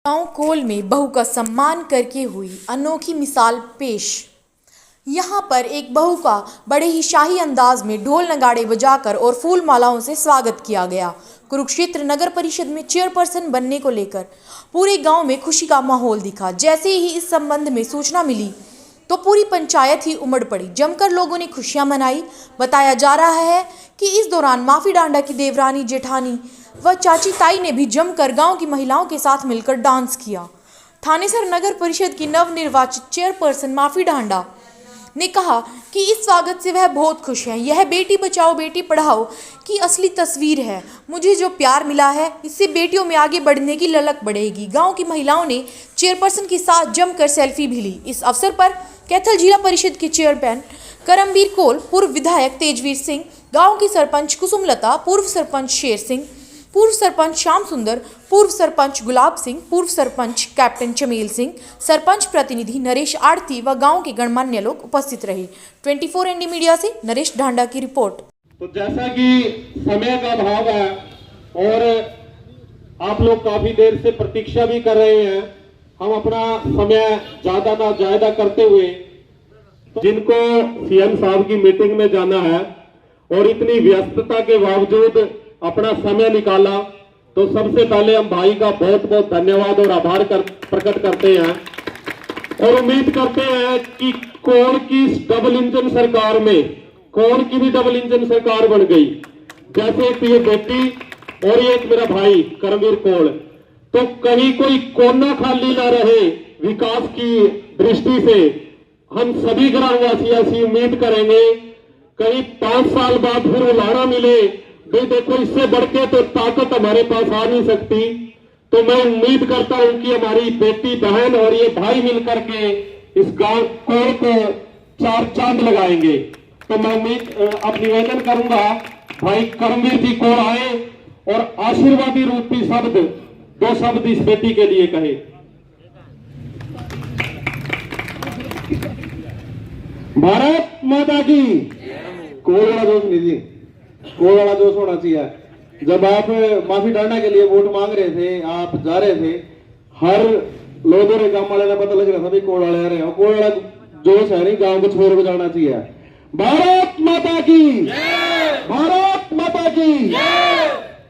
गांव कोल में बहू का सम्मान करके हुई अनोखी मिसाल पेश। यहाँ पर एक बहू का बड़े ही शाही अंदाज में ढोल नगाड़े बजाकर और फूल मालाओं से स्वागत किया गया। कुरुक्षेत्र नगर परिषद में चेयरपर्सन बनने को लेकर पूरे गांव में खुशी का माहौल दिखा। जैसे ही इस संबंध में सूचना मिली तो पूरी पंचायत ही उमड़ पड़ी। जमकर लोगों ने खुशियां मनाई। बताया जा रहा है कि इस दौरान माफी डांडा की देवरानी, जेठानी व चाची ताई ने भी जमकर गांव की महिलाओं के साथ मिलकर डांस किया। थानेसर नगर परिषद की नवनिर्वाचित चेयरपर्सन माफी डांडा ने कहा कि इस स्वागत से वह बहुत खुश हैं। यह बेटी बचाओ बेटी पढ़ाओ की असली तस्वीर है। मुझे जो प्यार मिला है इससे बेटियों में आगे बढ़ने की ललक बढ़ेगी। गांव की महिलाओं ने चेयरपर्सन के साथ जमकर सेल्फी भी ली। इस अवसर पर कैथल जिला परिषद के चेयरमैन करमबीर कौल, पूर्व विधायक तेजवीर सिंह, गाँव की सरपंच कुसुमलता, पूर्व सरपंच शेर सिंह, पूर्व सरपंच श्याम सुंदर, पूर्व सरपंच गुलाब सिंह, पूर्व सरपंच कैप्टन चमेल सिंह, सरपंच प्रतिनिधि नरेश आड़ती व गांव के गणमान्य लोग उपस्थित रहे। 24 ND मीडिया से नरेश ढांडा की रिपोर्ट। तो जैसा कि समय का अभाव है और आप लोग काफी देर से प्रतीक्षा भी कर रहे हैं, हम अपना समय ज्यादा ना ज्यादा करते हुए जिनको सीएम साहब की मीटिंग में जाना है और इतनी व्यस्तता के बावजूद अपना समय निकाला, तो सबसे पहले हम भाई का बहुत बहुत धन्यवाद और आभार प्रकट करते हैं और उम्मीद करते हैं कि कौन की डबल इंजन सरकार में कौन की भी डबल इंजन सरकार बन गई, जैसे कि ये बेटी और ये एक मेरा भाई करमबीर कौल, तो कहीं कोई कोना खाली ना रहे। विकास की दृष्टि से हम सभी ग्रामवासी ऐसी उम्मीद करेंगे, कहीं 5 साल बाद फिर उलाहना मिले भाई देखो इससे बढ़ के तो ताकत हमारे पास आ नहीं सकती। तो मैं उम्मीद करता हूं कि हमारी बेटी बहन और ये भाई मिलकर के इस गांव कोल को 4 चांद लगाएंगे। तो मैं अब निवेदन करूंगा भाई करमबीर जी को आए और आशीर्वादी रूपी शब्द 2 शब्द इस बेटी के लिए कहे। भारत माता की। कोल वाला दोस्त लीजिए, कोल वाला जोश होना चाहिए। जब आप माफी डांडा के लिए वोट मांग रहे थे, आप जा रहे थे, हर लोधोरे गांव वाले का पता लग रहा था भाई कोल वाले आ रहे हैं। कोल वाला जोश है नहीं, गांव को छोड़ के जाना चाहिए। भारत माता की, भारत माता की।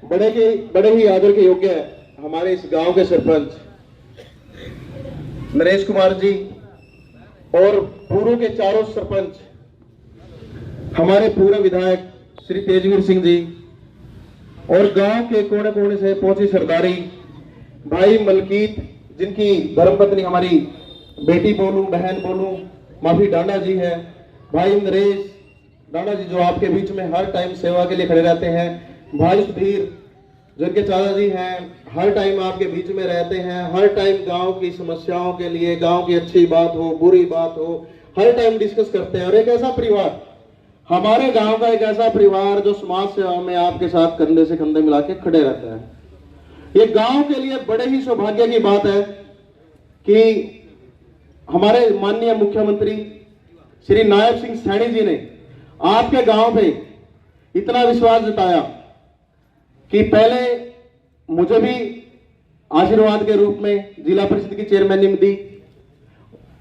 बड़े ही आदर के योग्य है हमारे इस गांव के सरपंच नरेश कुमार जी और पूर्व के चारों सरपंच, हमारे पूर्व विधायक श्री तेजवीर सिंह जी और गांव के कोने कोने से पहुंची सरदारी भाई मलकीत, जिनकी धर्मपत्नी हमारी बेटी बोलू, बहन बोलू माफी डांडा जी है, भाई नरेश डांडा जी जो आपके बीच में हर टाइम सेवा के लिए खड़े रहते हैं, भाई सुधीर जिनके चाचा जी हैं, हर टाइम आपके बीच में रहते हैं, हर टाइम गांव की समस्याओं के लिए, गांव की अच्छी बात हो बुरी बात हो, हर टाइम डिस्कस करते हैं। और एक ऐसा परिवार, हमारे गांव का एक ऐसा परिवार जो समाज सेवा में आपके साथ कंधे से कंधे मिला के खड़े रहता है। ये गांव के लिए बड़े ही सौभाग्य की बात है कि हमारे माननीय मुख्यमंत्री श्री नायब सिंह सैनी जी ने आपके गांव पे इतना विश्वास जताया कि पहले मुझे भी आशीर्वाद के रूप में जिला परिषद की चेयरमैन दी,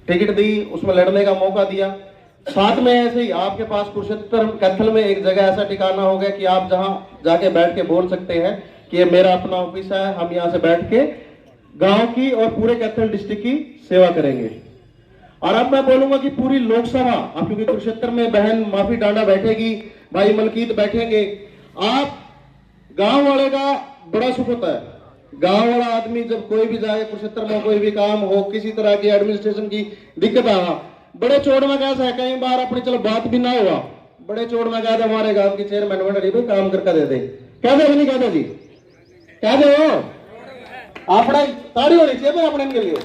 टिकट दी, उसमें लड़ने का मौका दिया। साथ में ऐसे ही आपके पास कुरुक्षेत्र कैथल में एक जगह ऐसा ठिकाना हो गया कि आप जहां जाके बैठ के बोल सकते हैं कि ये मेरा अपना ऑफिस है, हम यहां से बैठ के गांव की और पूरे कैथल डिस्ट्रिक्ट की सेवा करेंगे। और अब मैं बोलूंगा कि पूरी लोकसभा, आप क्योंकि कुरुक्षेत्र में बहन माफी डांडा बैठेगी, भाई मलकीत बैठेंगे, आप गांव वाले का बड़ा सुख होता है। गांव वाला आदमी जब कोई भी जाए कुरुक्षेत्र में, कोई भी काम हो, किसी तरह की एडमिनिस्ट्रेशन की दिक्कत आ, बड़े चोट में कैसा है, कई बार अपनी चलो बात भी ना हुआ, बड़े चोट में कहते हमारे गांव की चेयरमैन बन रही भाई काम करके दे दे, कहते भी नहीं कहते जी, कहते हो अपना ताड़ी होनी चाहिए अपने के लिए।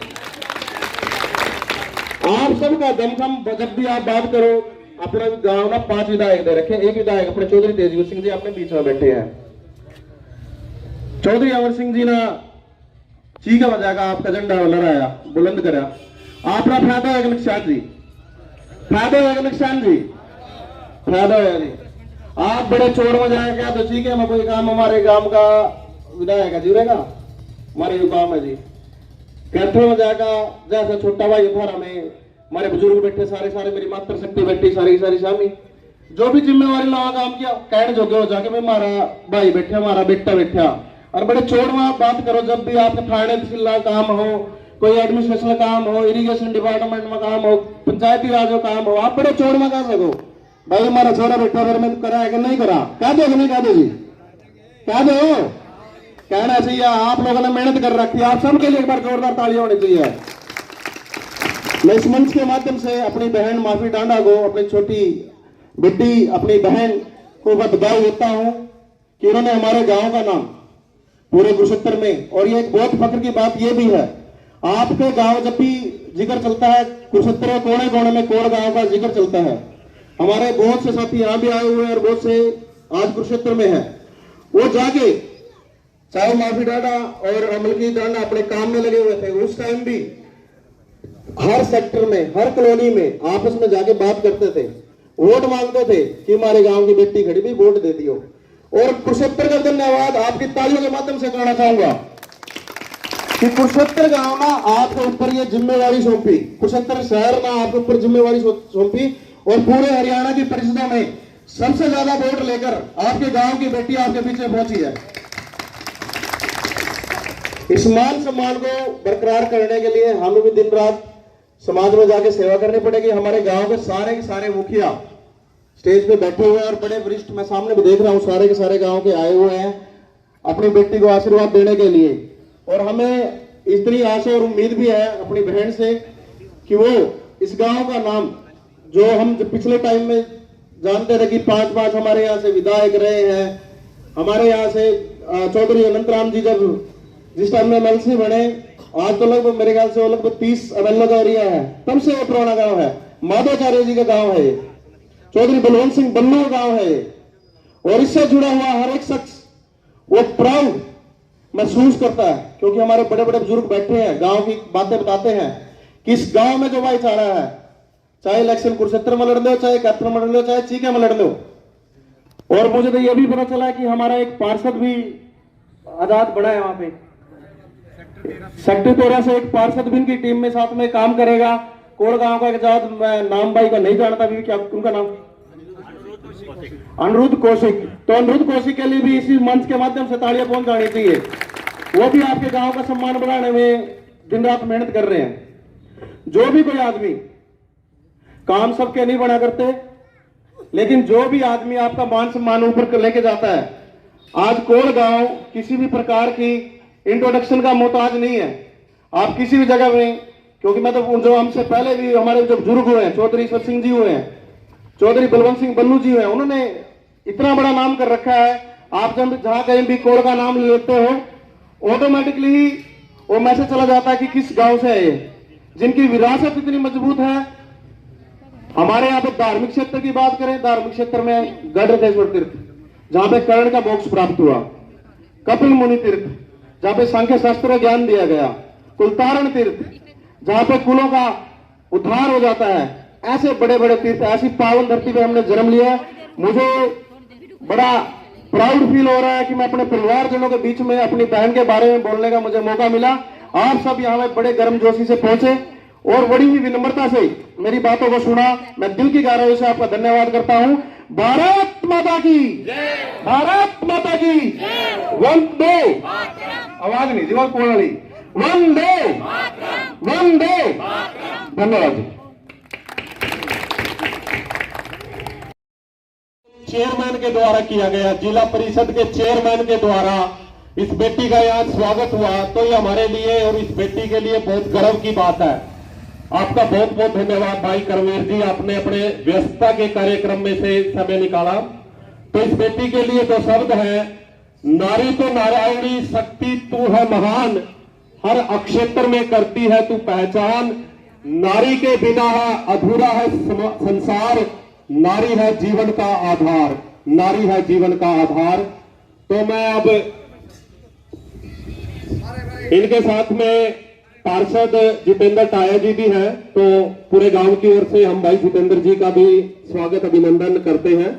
आप सबका दमखम, जब भी आप बात करो, अपना गांव ना 5 विधायक दे रखे, एक विधायक अपने चौधरी तेजवीर सिंह जी अपने बीच में बैठे हैं। चौधरी अमर सिंह जी ने चीका बजाकर आपका झंडा लहराया, बुलंद करा, आपका फायदा है निशान जी, फायदा है निशान जी, फायदा है जी। आप बड़े चोर में जाए क्या तो ठीक है, मैं कोई काम हमारे गांव का विधायक है जी रहेगा, हमारे युवा में जी कैथल में जाएगा जैसा छोटा भाई था में हमारे बुजुर्ग बैठे सारे सारे, मेरी मातृ शक्ति बैठी सारी सारी शामी, जो भी जिम्मेवारी लावा काम किया कहने जोगे हो जाके मैं हमारा भाई बैठा, हमारा बेटा बैठा। और बड़े छोड़ में आप बात करो, जब भी आपके थाने तहसील काम हो, कोई एडमिनिस्ट्रेशन काम हो, इरिगेशन डिपार्टमेंट में काम हो, पंचायती राज में काम हो, आप बड़े छोड़ में कह सको भाई हमारा छोरा बैठा फिर मैं करा है कि नहीं करा, कह दो कि नहीं कह दो जी, कह दो। कहना चाहिए आप लोगों ने मेहनत कर रखी है, आप सबके लिए एक बार जोरदार तालियां होनी चाहिए। मैं इस मंच के माध्यम से अपनी बहन माफी डांडा को, अपनी छोटी बेटी अपनी बहन को बधाई देता हूं कि उन्होंने हमारे गांव का नाम पूरे कुरुक्षेत्र में, और ये एक बहुत फख्र की बात ये भी है, आपके गांव जब भी जिक्र चलता है कुरुक्षेत्र में कोने कोने में कोड़ गांव का जिक्र चलता है। हमारे बहुत से साथी यहां भी आए हुए हैं और बहुत से आज कुरुक्षेत्र में है, वो जाके चाहे माफी डांडा और अमल की डांडा अपने काम में लगे हुए थे, उस टाइम भी हर सेक्टर में हर कॉलोनी में आपस में जाके बात करते थे, वोट मांगते थे कि हमारे गांव की बेटी खड़ी भी वोट दे दियो। और कुरुक्षेत्र का धन्यवाद आपकी तालियों के माध्यम से करना चाहूंगा कि कुरुक्षेत्र गांव ना आपके ऊपर ये जिम्मेवारी सौंपी, कुरुक्षेत्र शहर ना आपके ऊपर जिम्मेवारी सौंपी, और पूरे हरियाणा की परिषदों में सबसे ज्यादा वोट लेकर आपके गांव की बेटी आपके पीछे पहुंची है। इस मान सम्मान को बरकरार करने के लिए हमें भी दिन रात समाज में जाके सेवा करनी पड़ेगी। हमारे गांव के सारे मुखिया स्टेज पे बैठे हुए हैं और बड़े वरिष्ठ मैं सामने भी देख रहा हूं, सारे के सारे गांव के आए हुए हैं अपनी बेटी को आशीर्वाद देने के लिए। और हमें इतनी आशा और उम्मीद भी है अपनी बहन से कि वो इस गांव का नाम, जो हम पिछले टाइम में जानते थे कि 5 हमारे यहाँ से विधायक रहे हैं, हमारे यहाँ से चौधरी अनंत राम जी जब जिस टाइम में एमएलसी बने, आज तो लगभग मेरे ख्याल से लगभग 30 एमएलए का एरिया है, तब से वो पुराना गांव है, माधवाचार्य जी का गांव है, चौधरी बलवंत सिंह बन्नू का गांव है। और इससे जुड़ा हुआ हर एक शख्स वो प्राउड महसूस करता है, क्योंकि हमारे बड़े बड़े बुजुर्ग बैठे हैं, गांव की बातें बताते हैं कि इस गांव में जो भाईचारा है, चाहे इलेक्शन कुरुक्षेत्र में लड़ लो, चाहे कैथल में लड़ लो, चाहे चीके में लड़ लो। और मुझे तो यह भी पता चला कि हमारा एक पार्षद भी आजाद बना है वहां पे, सेक्टर 13 से एक पार्षद भी इनकी टीम में साथ में काम करेगा। कोड़ गांव का एक आजाद, मैं नाम भाई का नहीं जानता भी, क्या उनका नाम अनिरुद्ध कौशिक, तो अनिरुद्ध कौशिक के लिए भी इसी मंच के माध्यम से तालियां पहुंचानी चाहिए। वो भी आपके गांव का सम्मान बढ़ाने में दिन रात मेहनत कर रहे हैं। जो भी कोई आदमी, काम सबके नहीं बना करते, लेकिन जो भी आदमी आपका मान सम्मान ऊपर लेके जाता है, आज कोड़ गांव किसी भी प्रकार की इंट्रोडक्शन का मोहताज नहीं है। आप किसी भी जगह में, क्योंकि मैं तो जो हमसे पहले भी हमारे जो बुजुर्ग हुए हैं, चौधरी ईश्वर सिंह जी हुए हैं, चौधरी बलवंत सिंह बन्नू जी हुए हैं, उन्होंने इतना बड़ा नाम कर रखा है। आप जब जहां कहीं भी कोड़ का नाम लेते हो, ऑटोमेटिकली वो मैसेज चला जाता है कि किस गांव से है ये, जिनकी विरासत इतनी मजबूत है। हमारे यहाँ पे धार्मिक क्षेत्र की बात करें, धार्मिक क्षेत्र में गढ़ तीर्थ जहां पे कर्ण का मोक्ष प्राप्त हुआ, कपिल मुनि तीर्थ जहां पे सांख्य शास्त्र ज्ञान दिया गया, कुलतारण तीर्थ जहां पे कुलों का उद्धार हो जाता है, ऐसे बड़े बड़े तीर्थ, ऐसी पावन धरती पे हमने जन्म लिया। मुझे बड़ा प्राउड फील हो रहा है कि मैं अपने परिवारजनों के बीच में अपनी बहन के बारे में बोलने का मुझे मौका मिला। आप सब यहाँ पे बड़े गर्मजोशी से पहुंचे और बड़ी ही विनम्रता से मेरी बातों को सुना। मैं दिल की गहराई से आपका धन्यवाद करता हूं। भारत माता की, भारत माता की वंदे, आवाज नहीं जीवन कोण वाली, वंदे वंदे, धन्यवाद जी। चेयरमैन के द्वारा किया गया, जिला परिषद के चेयरमैन के द्वारा इस बेटी का यहाँ स्वागत हुआ, तो ये हमारे लिए और इस बेटी के लिए बहुत गर्व की बात है। आपका बहुत बहुत धन्यवाद भाई करवीर जी, आपने अपने व्यस्तता के कार्यक्रम में से समय निकाला। तो इस बेटी के लिए तो शब्द है, नारी तो नारायणी शक्ति तू है महान, हर अक्षेत्र में करती है तू पहचान, नारी के बिना है अधूरा है संसार, नारी है जीवन का आधार, नारी है जीवन का आधार। तो मैं अब इनके साथ में पार्षद जितेंद्र टाया जी भी हैं, तो पूरे गांव की ओर से हम भाई जितेंद्र जी का भी स्वागत अभिनंदन करते हैं।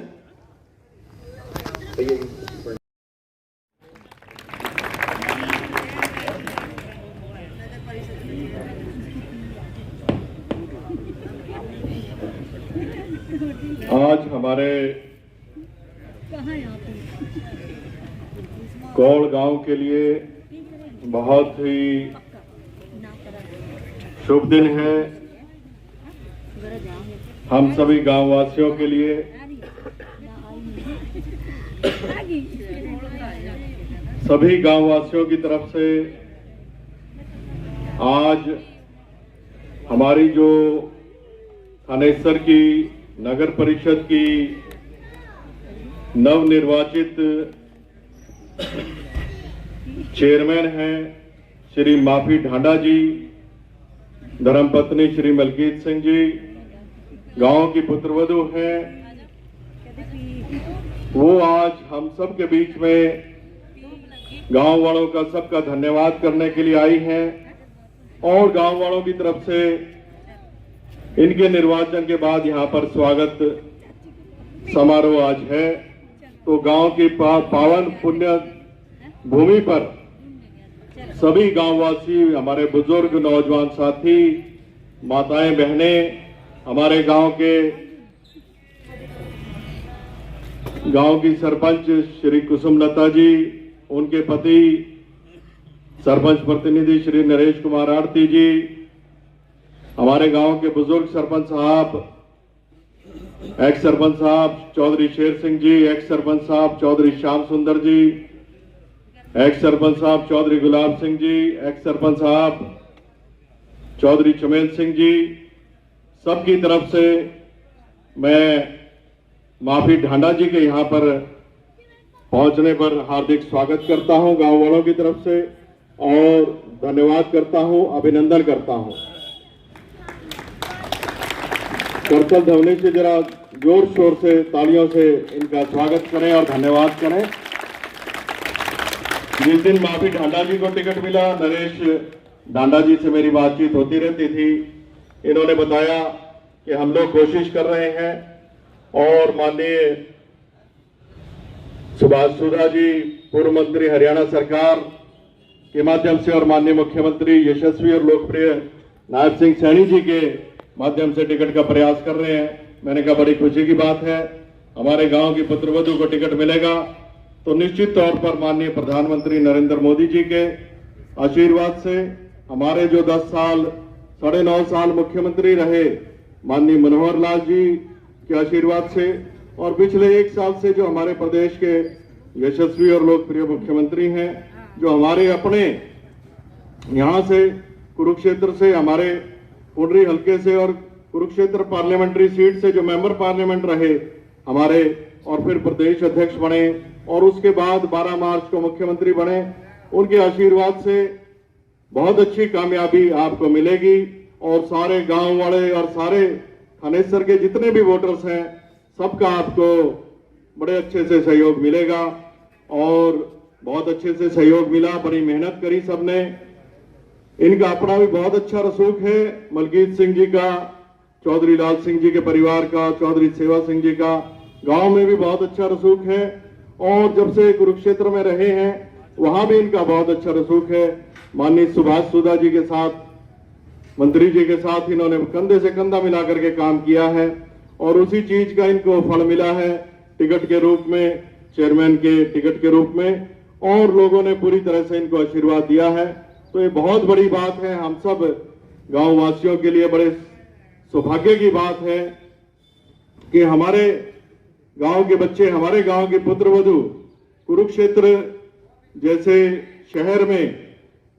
आज हमारे कौड़ गांव के लिए बहुत ही शुभ दिन है। हम सभी गांव वासियों के लिए सभी गांव वासियों की तरफ से आज हमारी जो थानेसर की नगर परिषद की नवनिर्वाचित चेयरमैन हैं श्री माफी ढांडा जी, धर्मपत्नी श्री मलकीत सिंह जी, गांव की पुत्रवधू हैं, वो आज हम सब के बीच में गांव वालों का सबका धन्यवाद करने के लिए आई हैं और गांव वालों की तरफ से इनके निर्वाचन के बाद यहां पर स्वागत समारोह आज है। तो गांव की पावन पुण्य भूमि पर सभी गांववासी, हमारे बुजुर्ग, नौजवान साथी, माताएं, बहनें, हमारे गांव की सरपंच श्री कुसुमलता जी, उनके पति सरपंच प्रतिनिधि श्री नरेश कुमार आरती जी, हमारे गांव के बुजुर्ग सरपंच साहब, एक्स सरपंच साहब चौधरी शेर सिंह जी, एक्स सरपंच साहब चौधरी श्याम सुंदर जी, एक्स सरपंच साहब चौधरी गुलाब सिंह जी, एक्स सरपंच साहब चौधरी चमेल सिंह जी, सबकी तरफ से मैं माफी ढांडा जी के यहाँ पर पहुंचने पर हार्दिक स्वागत करता हूं गांव वालों की तरफ से और धन्यवाद करता हूं, अभिनंदन करता हूं। करतल ध्वनि से जरा जोर शोर से तालियों से इनका स्वागत करें और धन्यवाद करें। जिस दिन माफी ढांडा जी को टिकट मिला, नरेश ढांडा जी से मेरी बातचीत होती रहती थी। इन्होंने बताया कि हम लोग कोशिश कर रहे हैं और माननीय सुभाष सुधा जी, पूर्व मंत्री हरियाणा सरकार के माध्यम से और माननीय मुख्यमंत्री यशस्वी और लोकप्रिय नायब सिंह सैनी जी के माध्यम से टिकट का प्रयास कर रहे हैं। मैंने कहा बड़ी खुशी की बात है, हमारे गांव की पुत्रवधू को टिकट मिलेगा तो निश्चित तौर पर माननीय प्रधानमंत्री नरेंद्र मोदी जी के आशीर्वाद से, हमारे जो 10 साल 9.5 साल मुख्यमंत्री रहे माननीय मनोहर लाल जी के आशीर्वाद से और पिछले 1 साल से जो हमारे प्रदेश के यशस्वी और लोकप्रिय मुख्यमंत्री हैं, जो हमारे अपने यहां से कुरुक्षेत्र से, हमारे पुंडरी हल्के से और कुरुक्षेत्र पार्लियामेंट्री सीट से जो मेंबर पार्लियामेंट रहे हमारे और फिर प्रदेश अध्यक्ष बने और उसके बाद 12 मार्च को मुख्यमंत्री बने, उनके आशीर्वाद से बहुत अच्छी कामयाबी आपको मिलेगी और सारे गांव वाले और सारे थानेसर के जितने भी वोटर्स हैं सबका आपको बड़े अच्छे से सहयोग मिलेगा और बहुत अच्छे से सहयोग मिला। बड़ी मेहनत करी सबने। इनका अपना भी बहुत अच्छा रसूख है, मलकीत सिंह जी का, चौधरी लाल सिंह जी के परिवार का, चौधरी सेवा सिंह जी का, गांव में भी बहुत अच्छा रसूख है और जब से कुरुक्षेत्र में रहे हैं वहां भी इनका बहुत अच्छा रसूख है। माननीय सुभाष सुधा जी के साथ, मंत्री जी के साथ इन्होंने कंधे से कंधा मिला करके काम किया है और उसी चीज का इनको फल मिला है टिकट के रूप में, चेयरमैन के टिकट के रूप में, और लोगों ने पूरी तरह से इनको आशीर्वाद दिया है। तो ये बहुत बड़ी बात है, हम सब गांव वासियों के लिए बड़े सौभाग्य की बात है कि हमारे गांव के बच्चे, हमारे गांव के पुत्रवधू कुरुक्षेत्र जैसे शहर में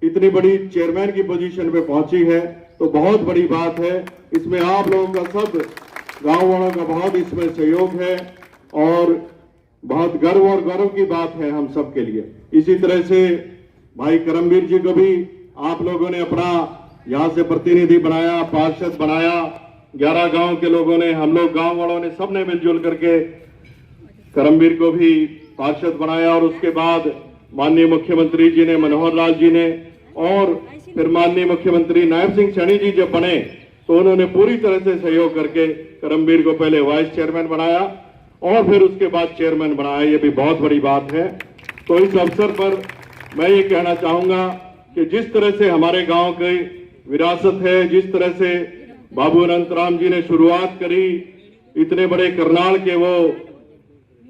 इतनी बड़ी चेयरमैन की पोजीशन पे पहुंची है, तो बहुत बड़ी बात है। इसमें आप लोगों का, सब गांव वालों का बहुत इसमें सहयोग है और बहुत गर्व और गौरव की बात है हम सब के लिए। इसी तरह से भाई करमवीर जी को भी आप लोगों ने अपना यहां से प्रतिनिधि बनाया, पार्षद बनाया, 11 गांव के लोगों ने, हम लोग गांव वालों ने सबने मिलजुल करके करमवीर को भी पार्षद बनाया और उसके बाद माननीय मुख्यमंत्री जी ने, मनोहर लाल जी ने और फिर माननीय मुख्यमंत्री नायब सिंह सैनी जी जब बने तो उन्होंने पूरी तरह से सहयोग करके करमवीर को पहले वाइस चेयरमैन बनाया और फिर उसके बाद चेयरमैन बनाया। ये भी बहुत बड़ी बात है। तो इस अवसर पर मैं ये कहना चाहूंगा कि जिस तरह से हमारे गांव की विरासत है, जिस तरह से बाबू अनंतराम जी ने शुरुआत करी इतने बड़े करनाल के वो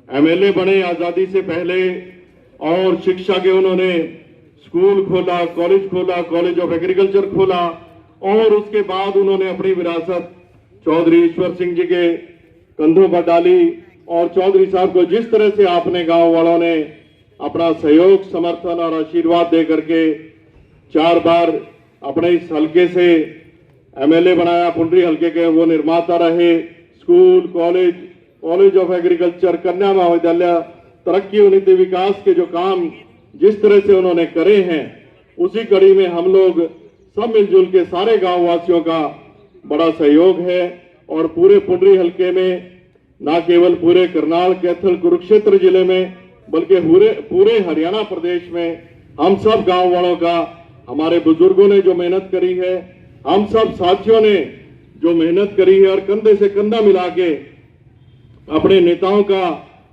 एमएलए बने आजादी से पहले, और शिक्षा के उन्होंने स्कूल खोला, कॉलेज ऑफ एग्रीकल्चर खोला, और उसके बाद उन्होंने अपनी विरासत चौधरी ईश्वर सिंह जी के कंधों पर डाली। और चौधरी साहब को जिस तरह से आपने गांव वालों ने अपना सहयोग, समर्थन और आशीर्वाद दे करके 4 बार अपने इस हलके से एमएलए बनाया, पुंडरी हलके के वो निर्माता रहे, स्कूल, कॉलेज ऑफ एग्रीकल्चर, कन्या महाविद्यालय, तरक्की उन्नति विकास के जो काम जिस तरह से उन्होंने करे हैं, उसी कड़ी में हम लोग सब मिलजुल के सारे गांव वासियों का बड़ा सहयोग है। और पूरे पुंडरी हलके में, न केवल पूरे करनाल, कैथल, कुरुक्षेत्र जिले में, बल्कि पूरे हरियाणा प्रदेश में हम सब गांव वालों का, हमारे बुजुर्गों ने जो मेहनत करी है, हम सब साथियों ने जो मेहनत करी है, और कंधे से कंधा मिला के अपने नेताओं का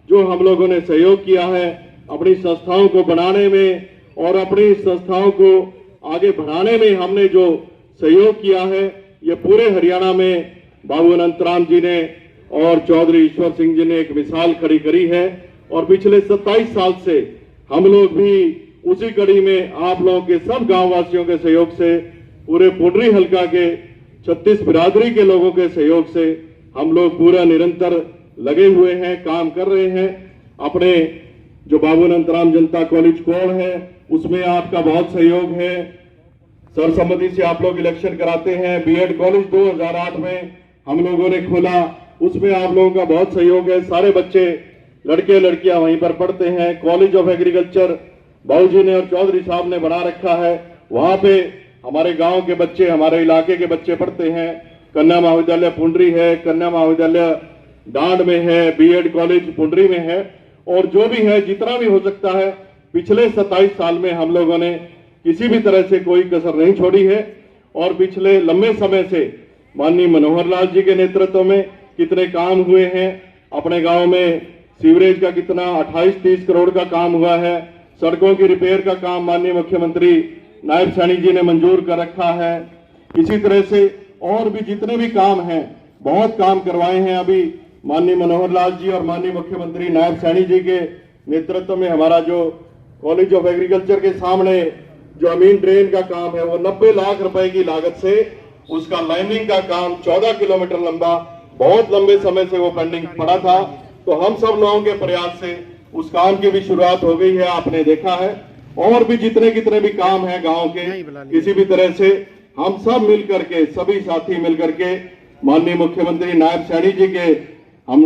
जो हम लोगों ने सहयोग किया है अपनी संस्थाओं को बनाने में और अपनी संस्थाओं को आगे बढ़ाने में, हमने जो सहयोग किया है, ये पूरे हरियाणा में बाबू अनंतराम जी ने और चौधरी ईश्वर सिंह जी ने एक मिसाल खड़ी करी है। और पिछले 27 साल से हम लोग भी उसी कड़ी में आप लोगों के सब गांव वासियों के सहयोग से, पूरे पुंडरी हलका के 36 बिरादरी के लोगों के सहयोग से हम लोग पूरा निरंतर लगे हुए हैं, काम कर रहे हैं। अपने जो बाबू अनंतराम जनता कॉलेज कोड़ है उसमें आपका बहुत सहयोग है, सर्वसम्मति से आप लोग इलेक्शन कराते हैं। बीएड कॉलेज 2008 में हम लोगों ने खोला, उसमें आप लोगों का बहुत सहयोग है। सारे बच्चे, लड़के लड़कियां वहीं पर पढ़ते हैं। कॉलेज ऑफ एग्रीकल्चर बाबूजी ने और चौधरी साहब ने बना रखा है, वहां पे हमारे गांव के बच्चे, हमारे इलाके के बच्चे पढ़ते हैं। कन्या महाविद्यालय पुंडरी है, कन्या महाविद्यालय डांड में है, बीएड कॉलेज पुंडरी में है, और जो भी है जितना भी हो सकता है, पिछले 27 साल में हम लोगों ने किसी भी तरह से कोई कसर नहीं छोड़ी है। और पिछले लंबे समय से माननीय मनोहर लाल जी के नेतृत्व में कितने काम हुए हैं। अपने गांव में सीवरेज का कितना 28-30 करोड़ का काम हुआ है। सड़कों की रिपेयर का काम माननीय मुख्यमंत्री नायब सैनी जी ने मंजूर कर रखा है। इसी तरह से और भी जितने भी काम हैं, बहुत काम करवाए हैं। अभी माननीय मनोहर लाल जी और माननीय मुख्यमंत्री नायब सैनी जी के नेतृत्व में हमारा जो कॉलेज ऑफ एग्रीकल्चर के सामने जो अमीन ड्रेन का काम है, वो 90 लाख रुपए की लागत से उसका लाइनिंग का काम 14 किलोमीटर लंबा, बहुत लंबे समय से वो पेंडिंग पड़ा था। तो हम सब लोगों के प्रयास से उस काम की भी शुरुआत हो गई है, आपने देखा है। और भी जितने कितने भी काम है गांव के, किसी भी तरह से हम सब मिलकर के, सभी साथी मिलकर के माननीय मुख्यमंत्री नायब सैनी जी के हम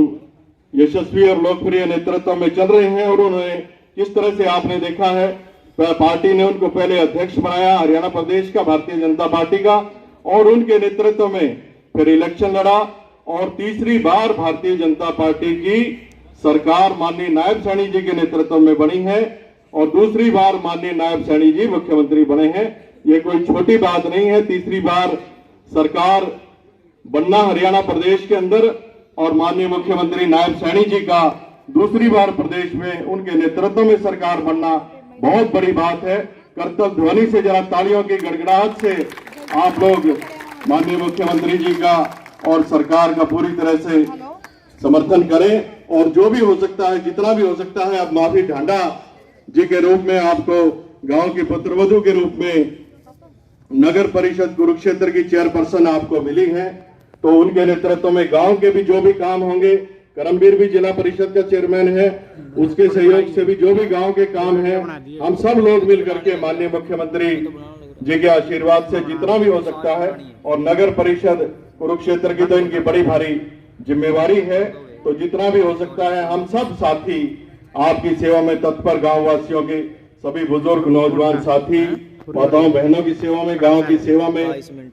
यशस्वी और लोकप्रिय नेतृत्व में चल रहे हैं। और उन्होंने किस तरह से आपने देखा है, पार्टी ने उनको पहले अध्यक्ष बनाया हरियाणा प्रदेश का, भारतीय जनता पार्टी का, और उनके नेतृत्व में फिर इलेक्शन लड़ा और तीसरी बार भारतीय जनता पार्टी की सरकार माननीय नायब सैनी जी के नेतृत्व में बनी है और दूसरी बार माननीय नायब सैनी जी मुख्यमंत्री बने हैं। ये कोई छोटी बात नहीं है। तीसरी बार सरकार बनना हरियाणा प्रदेश के अंदर और माननीय मुख्यमंत्री नायब सैनी जी का दूसरी बार प्रदेश में उनके नेतृत्व में सरकार बनना बहुत बड़ी बात है। करतल ध्वनि से, जरा तालियों की गड़गड़ाहट से आप लोग माननीय मुख्यमंत्री जी का और सरकार का पूरी तरह से समर्थन करें। और जो भी हो सकता है, जितना भी हो सकता है, अब माफी ढांडा जी के रूप में आपको गांव की पुत्रवधू के रूप में नगर परिषद कुरुक्षेत्र की चेयरपर्सन आपको मिली है। तो उनके नेतृत्व में गांव के भी जो भी काम होंगे, करमबीर भी जिला परिषद का चेयरमैन है, उसके सहयोग से भी जो भी गांव के काम है, हम सब लोग मिलकर के माननीय मुख्यमंत्री जी के आशीर्वाद से जितना भी हो सकता है, और नगर परिषद कुरुक्षेत्र की तो इनकी बड़ी भारी जिम्मेवारी है, तो जितना भी हो सकता है हम सब साथी आपकी सेवा में तत्पर, गांव वासियों के सभी बुजुर्ग नौजवान साथी, माताओं बहनों की सेवा में, गांव की सेवा में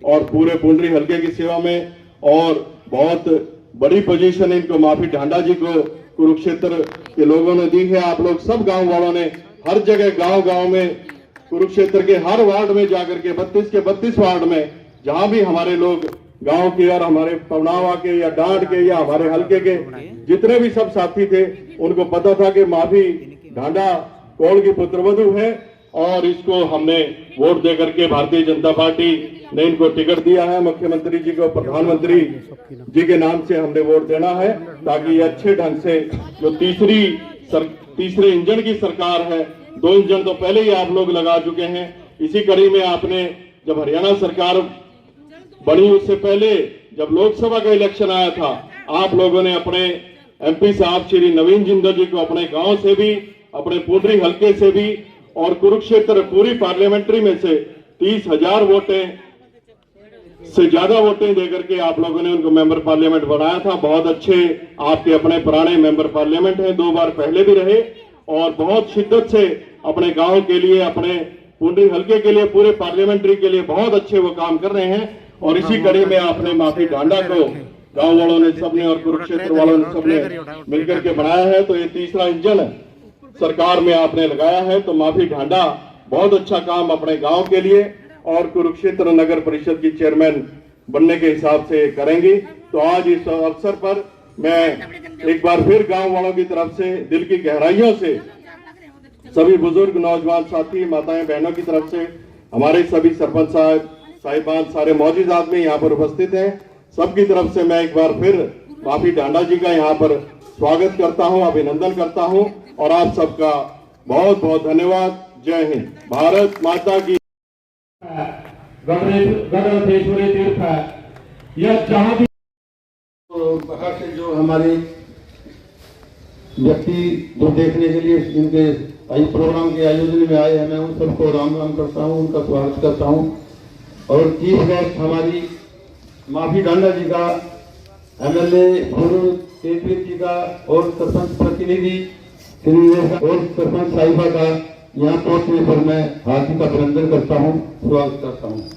और पूरे पुंडरी हलके की सेवा में। और बहुत बड़ी पोजीशन इनको माफी ढांडा जी को कुरुक्षेत्र के लोगों ने दी है। आप लोग सब गांव वालों ने हर जगह गांव में कुरुक्षेत्र के हर वार्ड में जाकर के 32 के 32 वार्ड में जहां भी हमारे लोग गांव के और हमारे पवनावा के या डांड के या हमारे हलके के जितने भी सब साथी थे, उनको पता था कि माफी ढांडा कोड़ की पुत्रवधू है और इसको हमने वोट देकर के भारतीय जनता पार्टी ने इनको टिकट दिया है। मुख्यमंत्री जी को, प्रधानमंत्री जी के नाम से हमने वोट देना है, ताकि ये अच्छे ढंग से जो तीसरे इंजन की सरकार है, 2 इंजन तो पहले ही आप लोग लगा चुके हैं। इसी कड़ी में आपने जब हरियाणा सरकार बनी उससे पहले जब लोकसभा का इलेक्शन आया था, आप लोगों ने अपने MP साहब श्री नवीन जिंदल जी को अपने गांव से भी, अपने पुंडरी हल्के से भी और कुरुक्षेत्र पूरी पार्लियामेंट्री में से 30,000 वोटें से ज्यादा वोटें देकर के आप लोगों ने उनको मेंबर पार्लियामेंट बनाया था। बहुत अच्छे आपके अपने पुराने मेंबर पार्लियामेंट हैं, 2 बार पहले भी रहे और बहुत शिद्दत से अपने गांव के लिए, अपने पुंडरी हल्के के लिए, पूरे पार्लियामेंट्री के लिए बहुत अच्छे वो काम कर रहे हैं। और इसी कड़ी में आपने माफी ढांडा को गांव वालों ने सबने और कुरुक्षेत्र वालों ने सबने मिलकर के बनाया है। तो ये तीसरा इंजन सरकार में आपने लगाया है, तो माफी ढांडा बहुत अच्छा काम अपने गांव के लिए और कुरुक्षेत्र नगर परिषद की चेयरमैन बनने के हिसाब से करेंगी। तो आज इस अवसर पर मैं एक बार फिर गांव वालों की तरफ से दिल की गहराइयों से सभी बुजुर्ग, नौजवान साथी, माताएं, बहनों की तरफ से, हमारे सभी सरपंच साहिबान, सारे मौजूद आदमी यहाँ पर उपस्थित हैं, सबकी तरफ से मैं एक बार फिर माफी ढांडा जी का यहाँ पर स्वागत करता हूँ, अभिनंदन करता हूँ और आप सबका बहुत बहुत धन्यवाद। जय हिंद। भारत माता की। गणेश्वरी तीर्थ है, यह जहाँ भी बाहर से जो हमारे व्यक्ति जो देखने के लिए इनके प्रोग्राम के आयोजन में आए हैं, मैं उन सबको राम राम करता हूँ, उनका स्वागत करता हूँ। और चीफ गेस्ट हमारी माफी ढांडा जी का, MLA पूर्व तेजवीर जी का और सरपंच प्रतिनिधि श्री और सरपंच साहिबा का यहाँ पहुंचने पर मैं हार्दिक अभिनंदन करता हूँ, स्वागत करता हूँ।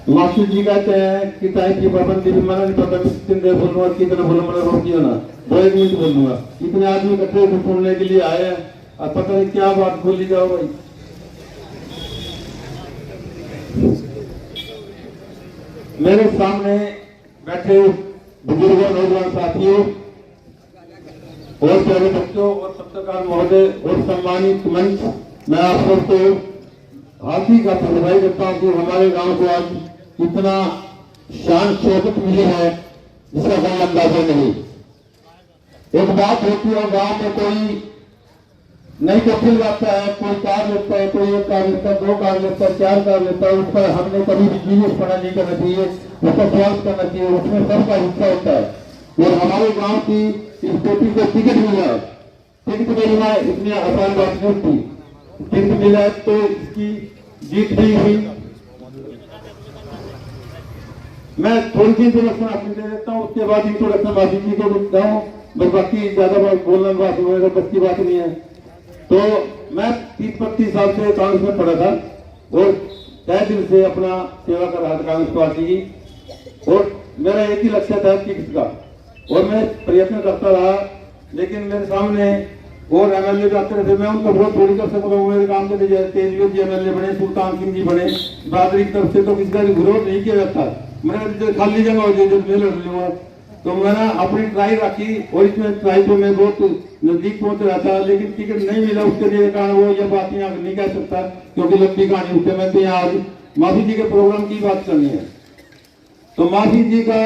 मास्टर जी कहते हैं कि टाइम की पाबंदी भी मना नहीं पता, कितने देर बोलूंगा, कितना बोलूंगा, रोकियो ना, 2 मिनट बोलूंगा। इतने आदमी इकट्ठे सुनने के लिए आए हैं, अब पता नहीं क्या बात बोली जाओ भाई। मेरे सामने बैठे बुजुर्गों, नौजवान साथियों और प्यारे बच्चों और पत्रकार महोदय और सम्मानित मंच, मैं आप सबको हाथी का बधाई देता हूँ कि हमारे गांव को आज इतना शान शौकत मिली है जिसका कोई अंदाजा नहीं। एक बात होती है, गांव में कोई नहीं कपिल जाता है, कोई कार लेता है, कोई 1 कार लेता है, 2 कार लेता है, 4 कार लेता है, उस पर हमने कभी भी जीनियस पढ़ा नहीं करना चाहिए, उसका स्वागत करना चाहिए, उसमें सबका हिस्सा होता है। और हमारे गांव की इस बेटी को टिकट मिला, टिकट मिलना इतनी आसान बात नहीं थी, टिकट मिला तो इसकी जीत भी हुई। मैं थोड़ी सी इंट्रोडक्शन आपको दे देता हूँ, उसके बाद इंट्रोडक्शन माफी जी को देता हूँ, बस बाकी ज्यादा बात बोलना बात होगा, बस की बात नहीं है। तो मैं 30-32 साल से कांग्रेस में पढ़ा था और तय दिल से अपना सेवा कर रहा था कांग्रेस पार्टी की, और मेरा एक ही लक्ष्य था टिकट का, और मैं प्रयत्न करता रहा। लेकिन मेरे सामने और MLA जाते रहे, मैं उनको वोट थोड़ी कर सकूंगा, मेरे काम के लिए तेजवीर जी MLA बने, सुल्तान सिंह जी बने, बहादुरी की तरफ से तो किसी का विरोध नहीं किया जाता। मैंने खाली जगह हो जाए मैं लड़ लूंगा, तो मैंने अपनी ट्राई रखी और इसमें ट्राई पे मैं बहुत नजदीक पहुंच रहा था, लेकिन टिकट नहीं मिला। उसके लिए कारण वो ये बात यहाँ नहीं कह सकता क्योंकि लंबी कहानी उठे। मैं तो यहाँ आज माफी जी के प्रोग्राम की बात करनी है। तो माफी जी का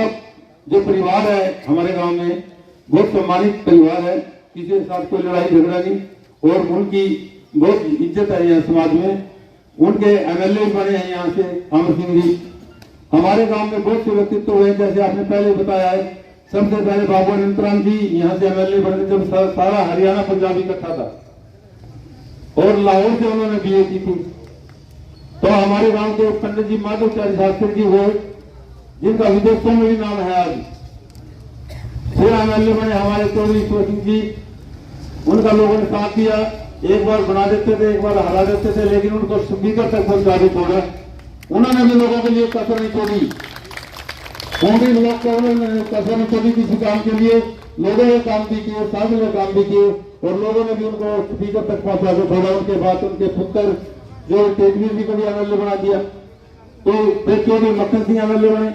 जो परिवार है हमारे गांव में बहुत सम्मानित परिवार है, किसी के साथ कोई लड़ाई झगड़ा नहीं, और उनकी बहुत इज्जत है यहाँ समाज में। उनके MLA बने हैं यहाँ से अमर सिंह जी। हमारे गांव में बहुत से व्यक्तित्व हुए, जैसे आपने पहले बताया है, सबसे पहले बाबू अनंतराम जी यहाँ से MLA बने जब सारा हरियाणा पंजाब इकट्ठा था, और लाहौर से उन्होंने BA की थी। तो हमारे गांव के पंडित जी माधवचारी शास्त्री जी हुए, जिनका विदेशों में भी नाम है आज, फिर MLA बने हमारे चौधरी ईश्वर सिंह जी। उनका लोगों ने साथ दिया, एक बार बना देते थे, एक बार हरा देते थे, लेकिन उनको स्पीकर तक पहुंचा भी छोड़ा। उन्होंने भी लोगों के लिए कसर नहीं छोड़ी, कांग्रेस लोग कसर नहीं छोड़ी किसी काम के लिए। लोगों ने काम भी किए, साथ में काम भी किए, और लोगों ने भी उनको स्पीकर तक पहुंचा के छोड़ा। उनके बाद उनके पुत्र जो तेजवीर जी को भी MLA बना दिया, तो फिर चौधरी मक्खन सिंह MLA बने,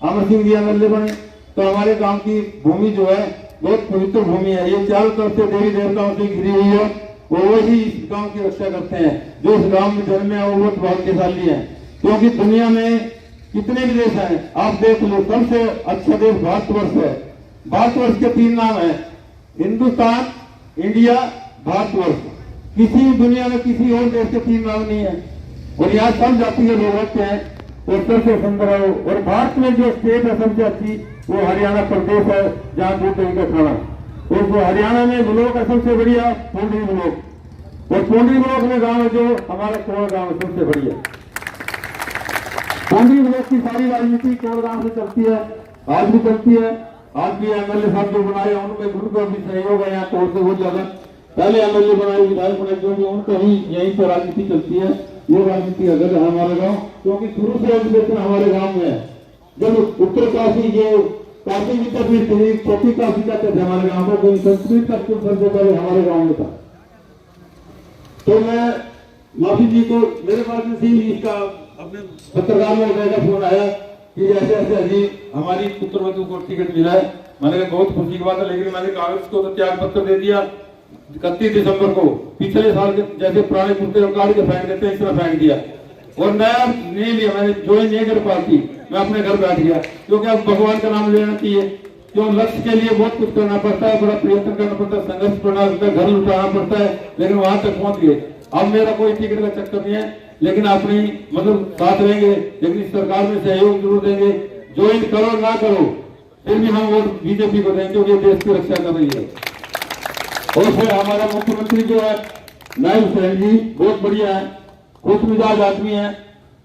अमर सिंह जी MLA बने। तो हमारे गांव की भूमि जो है बहुत पवित्र भूमि है, ये चारों तरफ से देवी देवताओं से घिरी हुई है, वो वही इस गांव की रक्षा करते हैं। जो इस गांव में जन्मे हैं वो बहुत भाग्यशाली है। क्योंकि दुनिया में कितने भी देश हैं, आप देख लो, सबसे अच्छा देश भारतवर्ष है। भारतवर्ष के 3 नाम है, हिंदुस्तान, इंडिया, भारतवर्ष। किसी दुनिया में किसी और देश के 3 नाम नहीं है। और यहाँ सब जाति के लोग रहते हैं और सबसे सुंदर है। और भारत में जो स्टेट है सबसे अच्छी वो हरियाणा प्रदेश है, जहाँ दूध दही का खाना। और जो हरियाणा में ब्लॉक है सबसे बढ़िया पोंडरी ब्लॉक। और पोंडरी ब्लॉक में गांव है जो हमारा कोड़ गांव है सबसे बढ़िया। पोंडरी ब्लॉक की सारी राजनीति कोड़ गांव से चलती है, आज भी चलती है। आज भी एमएलए साहब जो बनाए उनमें उनका भी सहयोग है यहाँ कोड़ से बहुत ज्यादा। पहले एमएलए बनाए, विधायक बनाए, जो भी उनका ही यहीं पर राजनीति चलती है। ये राजनीति अगर हमारा गांव, क्योंकि शुरू से एजुकेशन हमारे गांव में है। जब उत्तर काशी ये काशी विद्यापीठ थी, छोटी काशी कहते थे हमारे गांव को, कोई संस्कृत का स्कूल सबसे पहले हमारे गांव में था। तो मैं माफी जी को मेरे पास इसी इसका अपने पत्रकार में का फोन आया कि ऐसे ऐसे अजी हमारी पुत्रवधू को टिकट मिला है। मैंने कहा बहुत खुशी की बात है, लेकिन मैंने कागज को तो त्याग पत्र दे दिया 31 दिसंबर को। पिछले साल के जैसे पुराने कुर्ते काट के फेंक देते हैं, इस तरह फेंक दिया और नया नहीं लिया। मैंने ज्वाइन नहीं कर पाती, मैं अपने घर बैठ गया, क्योंकि अब भगवान का नाम लेना चाहिए। क्यों लक्ष्य के लिए बहुत कुछ करना पड़ता है, बड़ा प्रयत्न करना पड़ता है, संघर्ष करना पड़ता है, घर लुटाना पड़ता है, लेकिन वहां तक पहुंच गए। अब मेरा कोई टिकट का चक्कर नहीं है, लेकिन अपनी मतलब साथ रहेंगे, लेकिन सरकार में सहयोग जरूर देंगे। ज्वाइन करो ना करो, फिर भी हम वोट बीजेपी को देंगे, क्योंकि देश की रक्षा कर रही है। और फिर हमारा मुख्यमंत्री जो है नायब सैन जी बहुत बढ़िया है, खुश मिजाज आदमी है,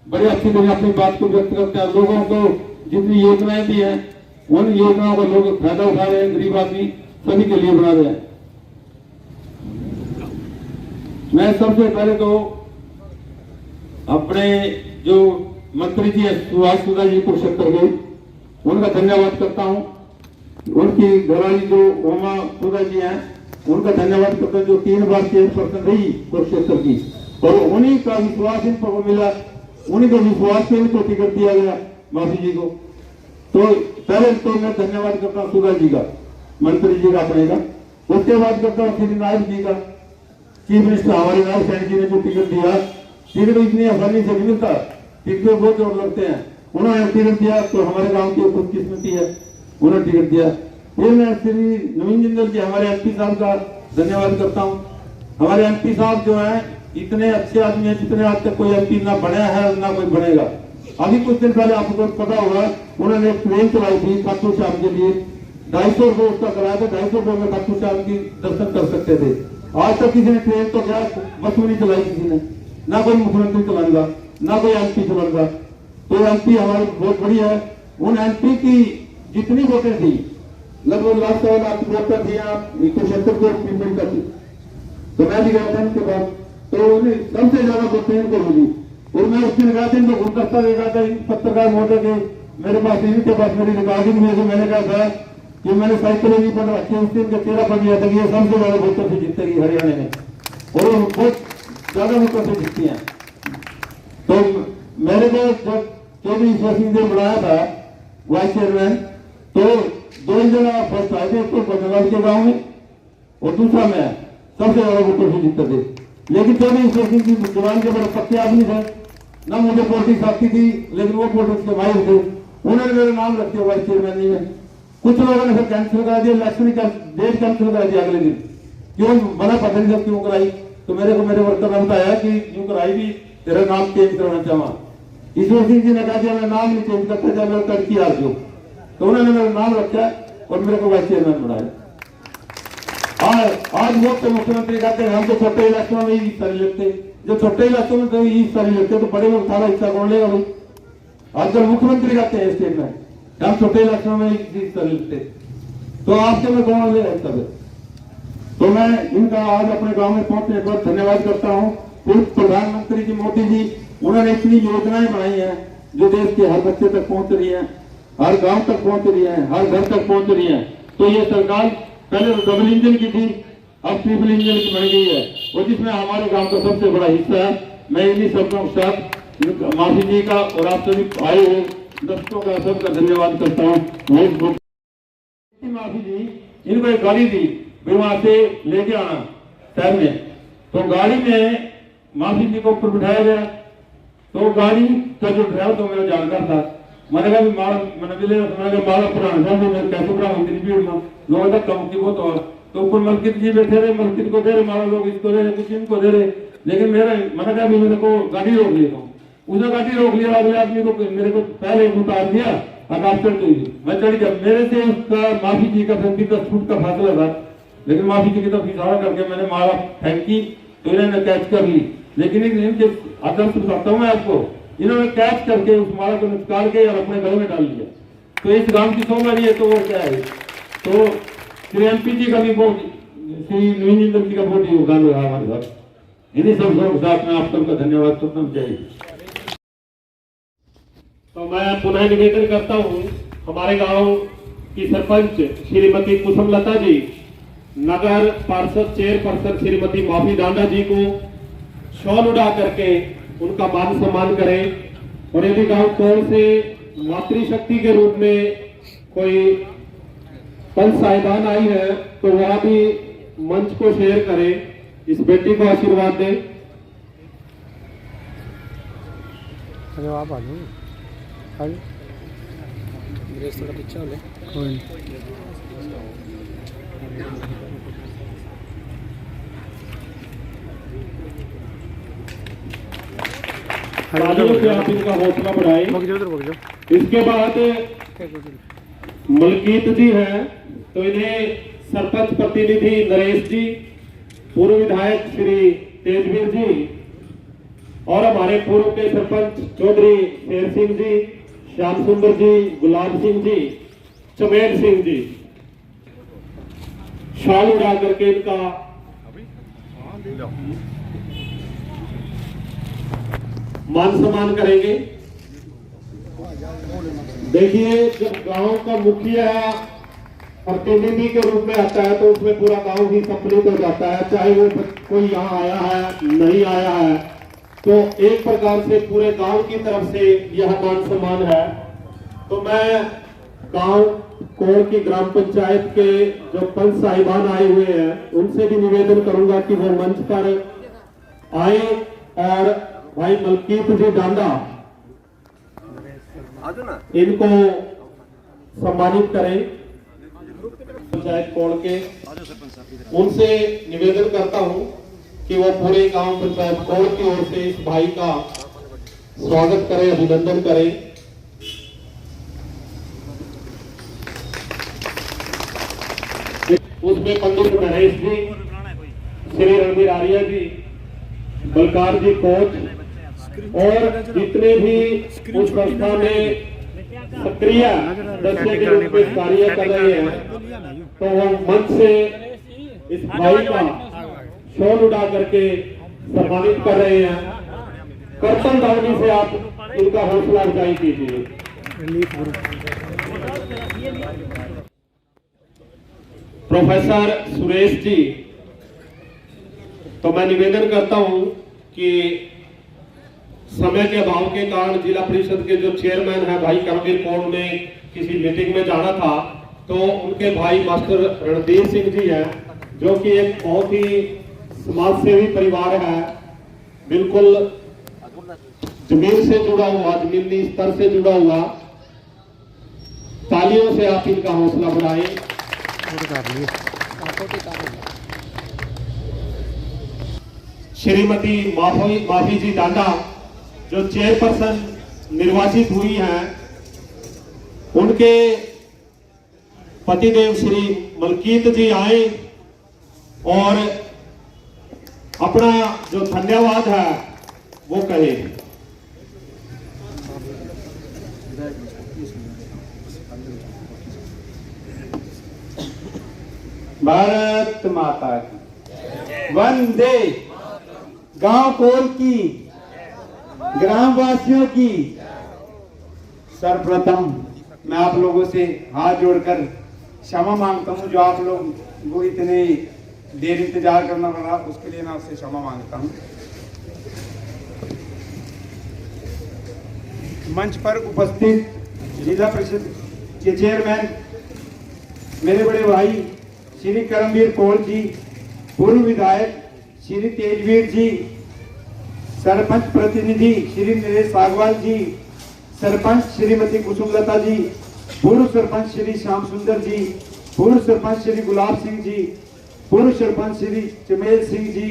बड़े अच्छी तरह अपनी बात को व्यक्त करते हैं। लोगों को जितनी योजनाएं दी हैं उन योजनाओं का लोग फायदा उठा रहे हैं, गरीब आदमी सभी के लिए बना रहे हैं। मैं सबसे पहले तो अपने जो मंत्री जी है सुभाष सुधा जी कुरुक्षेत्र के, उनका धन्यवाद करता हूं। उनकी घरवाली जो उमा सुधा जी हैं उनका धन्यवाद करता हूं, जो 3 बार चेयरपर्सन रही कुरुक्षेत्र की, और उन्हीं का विश्वास इनको मिला, उन्हीं को विश्वास से इनको टिकट दिया गया माफी जी को। तो पहले तो मैं धन्यवाद करता हूँ सुधा जी का, मंत्री जी का अपने का। उसके बाद करता हूँ श्री नायब जी का, चीफ मिनिस्टर हमारे नायब सैन जी ने जो टिकट दिया। टिकट इतनी आसानी से नहीं मिलता, टिकट में बहुत जोर लगते हैं। उन्होंने टिकट दिया तो हमारे गांव की खुशकिस्मती है, उन्होंने टिकट दिया। फिर मैं श्री नवीन जिंदल जी हमारे एमपी साहब का धन्यवाद करता हूँ। हमारे एमपी साहब जो है इतने अच्छे आदमी है, जितने आज तक कोई एमपी ना बना है ना कोई बनेगा। अभी कुछ दिन पहले आपको पता होगा उन्होंने एक ट्रेन चलाई थी खाटू श्याम के लिए, 250 रुपये उसका कराया था, 250 रुपये में खाटू श्याम की दर्शन कर सकते थे। आज तक किसी ने ट्रेन तो क्या बस में नहीं चलाई, किसी ने ना कोई मुख्यमंत्री चलाएगा ना कोई एमपी चलाएगा। तो एमपी हमारी बहुत बढ़िया है। उन एमपी की जितनी वोटें थी लगभग लाख 1.25 लाख वोटर थी यहाँ कुरुक्षेत्र को पीपल का थी, तो मैं भी गया था उनके बाद, तो उन्हें सबसे ज्यादा वोटें इनको मिली। और मैं उस दिन गया था, इनको गुलदस्ता दे रहा था पत्रकार महोदय के मेरे पास, इनके पास मेरी रिकॉर्डिंग में, जो मैंने कहा था कि मैंने साइकिल नहीं पढ़ रखी, उस दिन का 13 पढ़ लिया था कि ये सबसे ज्यादा वोटर से जीतेगी हरियाणा में, और वो बहुत ज्यादा वोटर से जीतती हैं। तो मेरे को जब 24 ईश्वर सिंह ने बुलाया था वाइस चेयरमैन, तो 2 जगह फर्स्ट आए थे, एक तो बदलाव के गाँव में और दूसरा मैं, सबसे ज्यादा वोटर से जीतते थे। लेकिन 24 ईश्वर सिंह की जुबान के बड़े पक्के आदमी थे, ना मुझे पॉलिटिक्स आती थी, लेकिन वो पॉलिटिक्स के माहिर थे। उन्होंने मेरा नाम रख दिया वाइस चेयरमैन में। कुछ लोगों ने फिर कैंसिल करा दिया, इलेक्शन का डेट कैंसिल करा दिया अगले दिन। क्यों मना पता नहीं था क्यों कराई, तो मेरे को मेरे वर्कर ने बताया कि क्यों कराई भी, तेरा नाम चेंज करना चाहा। ईश्वर सिंह जी ने कहा मैं नाम नहीं चेंज करता, जब मेरा करके आ जाओ, तो उन्होंने मेरा नाम रखा और मेरे को वाइस चेयरमैन बनाया। आज वो तो मुख्यमंत्री कहते हैं हम तो छोटे इलाकों में ही हिस्सा नहीं लेते, जो छोटे इलाकों में तो हिस्सा नहीं लेते तो बड़े लोग सारा हिस्सा कौन लेगा भाई। आजकल मुख्यमंत्री कहते हैं स्टेट में हम छोटे इलाकों में हिस्सा नहीं लेते, तो आपके में कौन ले हिस्सा दे। तो मैं इनका आज अपने गांव में पहुंचने पर धन्यवाद करता हूँ। फिर प्रधानमंत्री जी मोदी जी, उन्होंने इतनी योजनाएं बनाई हैं जो देश के हर बच्चे तक पहुंच रही है, हर गांव तक पहुंच रही है, हर घर तक पहुंच रही है। तो ये सरकार पहले डबल इंजन की थी, अब ट्रिपल इंजन की बन गई है, और जिसमें हमारे गांव का सबसे बड़ा हिस्सा है। मैं इन्हीं शब्दों के साथ माफी जी का और आप सभी आए हुए दर्शकों का सबका धन्यवाद करता हूँ। माफी जी इनको एक गाड़ी दी वहां से लेके आना शहर में, तो गाड़ी में माफी जी को ऊपर बिठाया गया, तो गाड़ी का जो ड्राइवर तो मेरा जानकार था, मैंने कहा मैंने माला पुराना था, मैं कैसे पुराना तेरी भीड़ में लोगों तक कम की बहुत और तो ऊपर मलकित जी बैठे रहे, मलकित को दे रहे माला, लोग इसको दे रहे, कुछ इनको दे रहे, लेकिन मैंने कहा मेरे को गाड़ी रोक लेता हूँ। उसने गाड़ी रोक लिया, अगले आदमी को मेरे को पहले उतार दिया और आप चढ़ गई, मैं चढ़ गया। मेरे से उसका माफी जी का 10 फुट का फासला था, लेकिन माफी जी की तरफ इशारा करके मैंने माला फेंकी तो इन्होंने कैच कर ली। लेकिन इनके आदर्श बताता हूँ मैं आपको, इन्होंने कैच करके उस माला को निकाल के और अपने गले में डाल लिया। तो इस गांव की सोमवारी है तो वो क्या है, तो श्री एमपी जी का भी बहुत, श्री नवीन जी का बहुत योगदान रहा हमारे साथ। इन्हीं सब के साथ में आप सबका धन्यवाद करता हूँ। जय। तो मैं पुनः निवेदन करता हूँ हमारे गांव की सरपंच श्रीमती कुसुमलता जी, नगर पार्षद चेयरपर्सन श्रीमती माफी डांडा जी को शॉल उड़ा करके उनका मान सम्मान करें। और यदि गांव कोल से मातृशक्ति के रूप में कोई पंच साहिबान आई है तो वह भी मंच को शेयर करें, इस बेटी को आशीर्वाद दें। अरे आप आ जाओ, थोड़ा पीछे हो ले। तालियों से आप इनका हौसला बढ़ाएं। इसके बाद मलकीत जी हैं तो इन्हें सरपंच प्रतिनिधि नरेश जी, पूर्व विधायक श्री तेजवीर जी और हमारे पूर्व के सरपंच चौधरी शेर सिंह जी, श्याम सुंदर जी, गुलाब सिंह जी, चमेल सिंह जी शाल उड़ा करके इनका मान सम्मान करेंगे। देखिए, जब गांव का मुखिया प्रतिनिधि के रूप में आता है तो उसमें पूरा गांव ही सम्मिलित हो जाता है, चाहे वो कोई यहाँ आया है नहीं आया है, तो एक प्रकार से पूरे गांव की तरफ से यह मान सम्मान है। तो मैं गांव कोर की ग्राम पंचायत के जो पंच साहिबान आए हुए हैं उनसे भी निवेदन करूंगा कि वो मंच पर आए और भाई मलकीत जी डांडा इनको सम्मानित करें। पंचायत कोड़ के उनसे निवेदन करता हूं कि वो पूरे गांव पंचायत कोड़ की ओर से इस भाई का स्वागत करें, अभिनंदन करें। उसमें पंडित नरेश जी, श्री रणवीर आर्या जी, बलकार जी कोच और जितने भी उस संस्था में सक्रिय सदस्य के रूप में कार्य कर रहे हैं, तो वो मंच से इस भाई का शॉल उड़ा करके सम्मानित कर रहे हैं। कर्तन भावनी से आप इनका हौसला अफजाई कीजिए। प्रोफेसर सुरेश जी, तो मैं निवेदन करता हूं कि समय के अभाव के कारण जिला परिषद के जो चेयरमैन है भाई करमवीर कौर ने किसी मीटिंग में जाना था, तो उनके भाई मास्टर रणधीर सिंह जी हैं जो कि एक बहुत ही समाज सेवी परिवार है, बिल्कुल जमीन से जुड़ा हुआ, जमीनी स्तर से जुड़ा हुआ। तालियों से आप इनका हौसला बढ़ाएं। श्रीमती माफी जी डांडा जो चेयरपर्सन निर्वाचित हुई हैं, उनके पतिदेव श्री मलकीत जी आए और अपना जो धन्यवाद है वो कहे। भारत माता की वंदे। गांव कोल की, ग्रामवासियों की सर्वप्रथम मैं आप लोगों से हाथ जोड़कर क्षमा मांगता हूं, जो आप लोग वो इतने देर इंतजार करना पड़ा उसके लिए मैं आपसे क्षमा मांगता हूं। मंच पर उपस्थित जिला परिषद के चेयरमैन मेरे बड़े भाई श्री करमवीर कौर जी, पूर्व विधायक श्री तेजवीर जी, सरपंच प्रतिनिधि श्री नरेश सागवाल जी, सरपंच श्रीमती कुसुमलता जी, पूर्व सरपंच श्री श्याम सुंदर जी, पूर्व सरपंच श्री गुलाब सिंह जी, पूर्व sarpanch Shri Chamel Singh ji,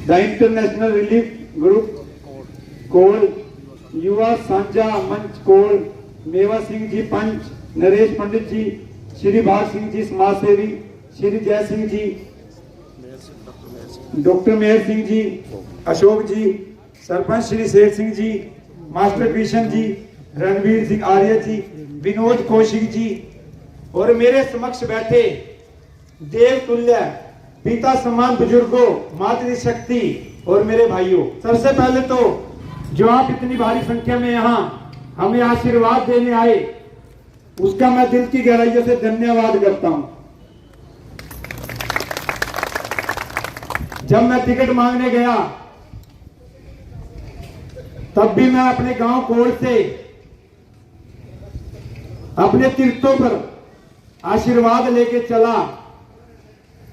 the international relief group कोल, युवा सांझा मंच कोल, मेवा सिंह जी पंच, नरेश पंडित जी, श्री भाग सिंह जी समाज सेवी, श्री जय सिंह जी, डॉक्टर मेहर सिंह जी, अशोक जी, सरपंच श्री शेर सिंह जी, मास्टर कृष्ण जी, रणवीर सिंह आर्य जी, विनोद कौशिक जी और मेरे समक्ष बैठे देव तुल्य पिता समान बुजुर्गों, मातृशक्ति और मेरे भाइयों, सबसे पहले तो जो आप इतनी भारी संख्या में यहाँ हमें आशीर्वाद देने आए उसका मैं दिल की गहराइयों से धन्यवाद करता हूं। जब मैं टिकट मांगने गया तब भी मैं अपने गांव कोल से अपने तीर्थों पर आशीर्वाद लेके चला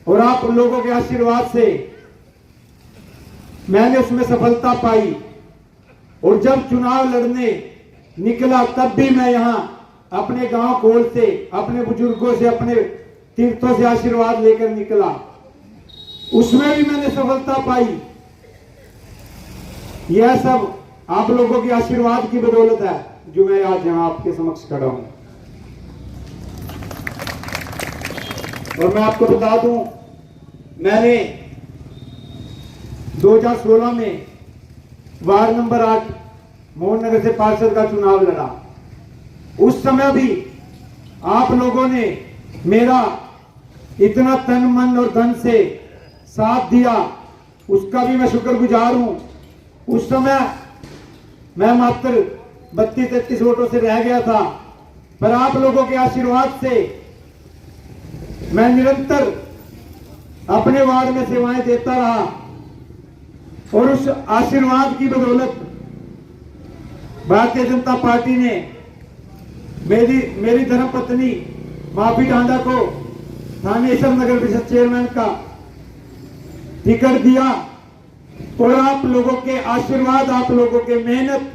और आप लोगों के आशीर्वाद से मैंने उसमें सफलता पाई और जब चुनाव लड़ने निकला तब भी मैं यहां अपने गांव कोल से, अपने बुजुर्गों से, अपने तीर्थों से आशीर्वाद लेकर निकला, उसमें भी मैंने सफलता पाई। यह सब आप लोगों के आशीर्वाद की बदौलत है जो मैं आज यहां आपके समक्ष खड़ा हूं। और मैं आपको बता दूं, मैंने 2016 में वार्ड नंबर 8 मोहन नगर से पार्षद का चुनाव लड़ा। उस समय भी आप लोगों ने मेरा इतना तन मन और धन से साथ दिया, उसका भी मैं शुक्रगुजार हूं। उस समय मैं मात्र 32-33 वोटों से रह गया था, पर आप लोगों के आशीर्वाद से मैं निरंतर अपने वार्ड में सेवाएं देता रहा और उस आशीर्वाद की बदौलत भारतीय जनता पार्टी ने मेरी धर्मपत्नी माफी ढांडा को थानेश्वर नगर परिषद चेयरमैन का टिकट दिया और आप लोगों के आशीर्वाद, आप लोगों के मेहनत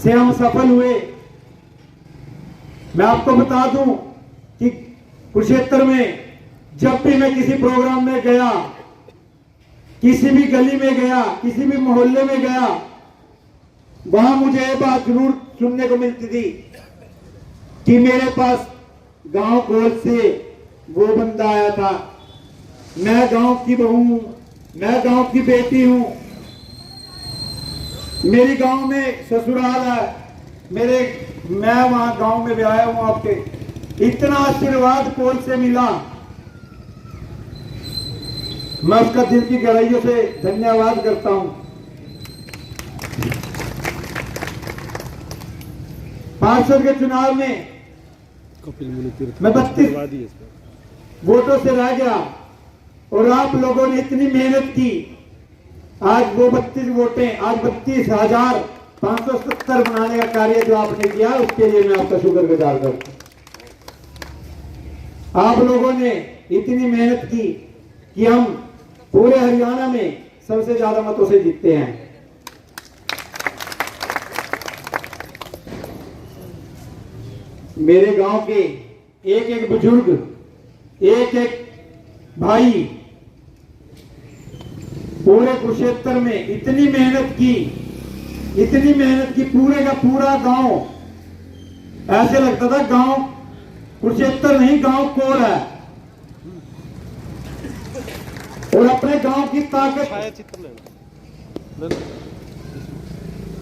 से हम सफल हुए। मैं आपको बता दूं कि कुरुक्षेत्र में जब भी मैं किसी प्रोग्राम में गया, किसी भी गली में गया, किसी भी मोहल्ले में गया, वहां मुझे ये बात जरूर सुनने को मिलती थी कि मेरे पास गांव कोल से वो बंदा आया था, मैं गांव की बहू हूं, मैं गांव की बेटी हूं, मेरी गांव में ससुराल है, मैं वहां गांव में भी आया हूं आपके। इतना आशीर्वाद कोल से मिला, मैं उसका दिल की गहराइयों से धन्यवाद करता हूं। पार्षद के चुनाव में मैं 32 वोटों से रह गया और आप लोगों ने इतनी मेहनत की, आज वो 32 वोटें, आज 32,570 बनाने का कार्य जो आपने किया, उसके लिए मैं आपका शुक्रगुजार करता हूं। आप लोगों ने इतनी मेहनत की कि हम पूरे हरियाणा में सबसे ज्यादा मतों से जीतते हैं। मेरे गांव के एक एक बुजुर्ग, एक एक भाई पूरे कुरुक्षेत्र में इतनी मेहनत की, पूरे का पूरा गांव ऐसे लगता था गांव कुरुक्षेत्र नहीं, गांव कोल है। और अपने गांव की ताकत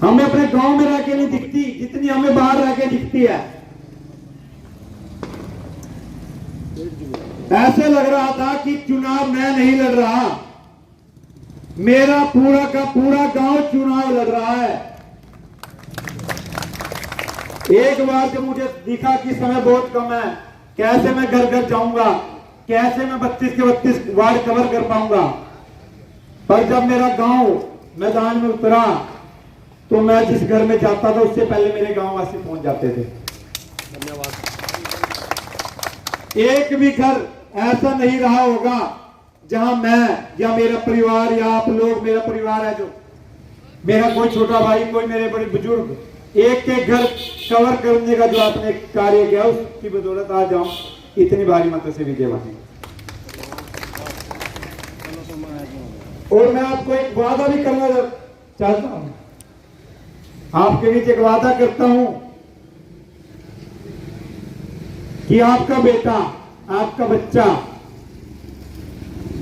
हमें अपने गांव में रह के नहीं दिखती जितनी हमें बाहर रह के दिखती है। ऐसे लग रहा था कि चुनाव मैं नहीं लड़ रहा, मेरा पूरा का पूरा गांव चुनाव लड़ रहा है। एक बार जब मुझे दिखा कि समय बहुत कम है, कैसे मैं घर घर जाऊंगा, कैसे मैं 32 के 32 वार्ड कवर कर पाऊंगा, पर जब मेरा गांव मैदान में उतरा तो मैं जिस घर में जाता था उससे पहले मेरे गांववासी पहुंच जाते थे। धन्यवाद। एक भी घर ऐसा नहीं रहा होगा जहां मैं या मेरा परिवार या आप लोग, मेरा परिवार है जो मेरा कोई छोटा भाई, कोई मेरे बड़े बुजुर्ग, एक एक घर कवर करने का जो आपने कार्य किया, उसकी बदौलत आज हम इतनी भारी मतों से विजय बने। और मैं आपको एक वादा भी करना चाहता हूं, आपके बीच एक वादा करता हूं कि आपका बेटा, आपका बच्चा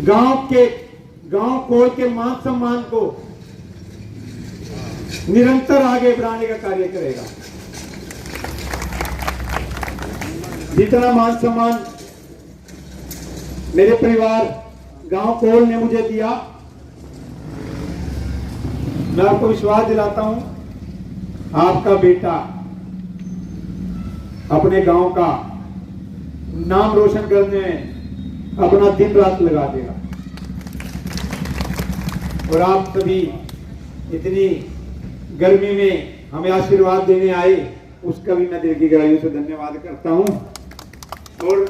गांव कोल के मान सम्मान को निरंतर आगे बढ़ाने का कार्य करेगा। जितना मान सम्मान मेरे परिवार गांव कोल ने मुझे दिया, मैं आपको विश्वास दिलाता हूं, आपका बेटा अपने गांव का नाम रोशन करने में अपना दिन रात लगा देगा। और आप सभी इतनी गर्मी में हमें आशीर्वाद देने आए, उसका भी मैं दिल की गहराइयों से धन्यवाद करता हूं। और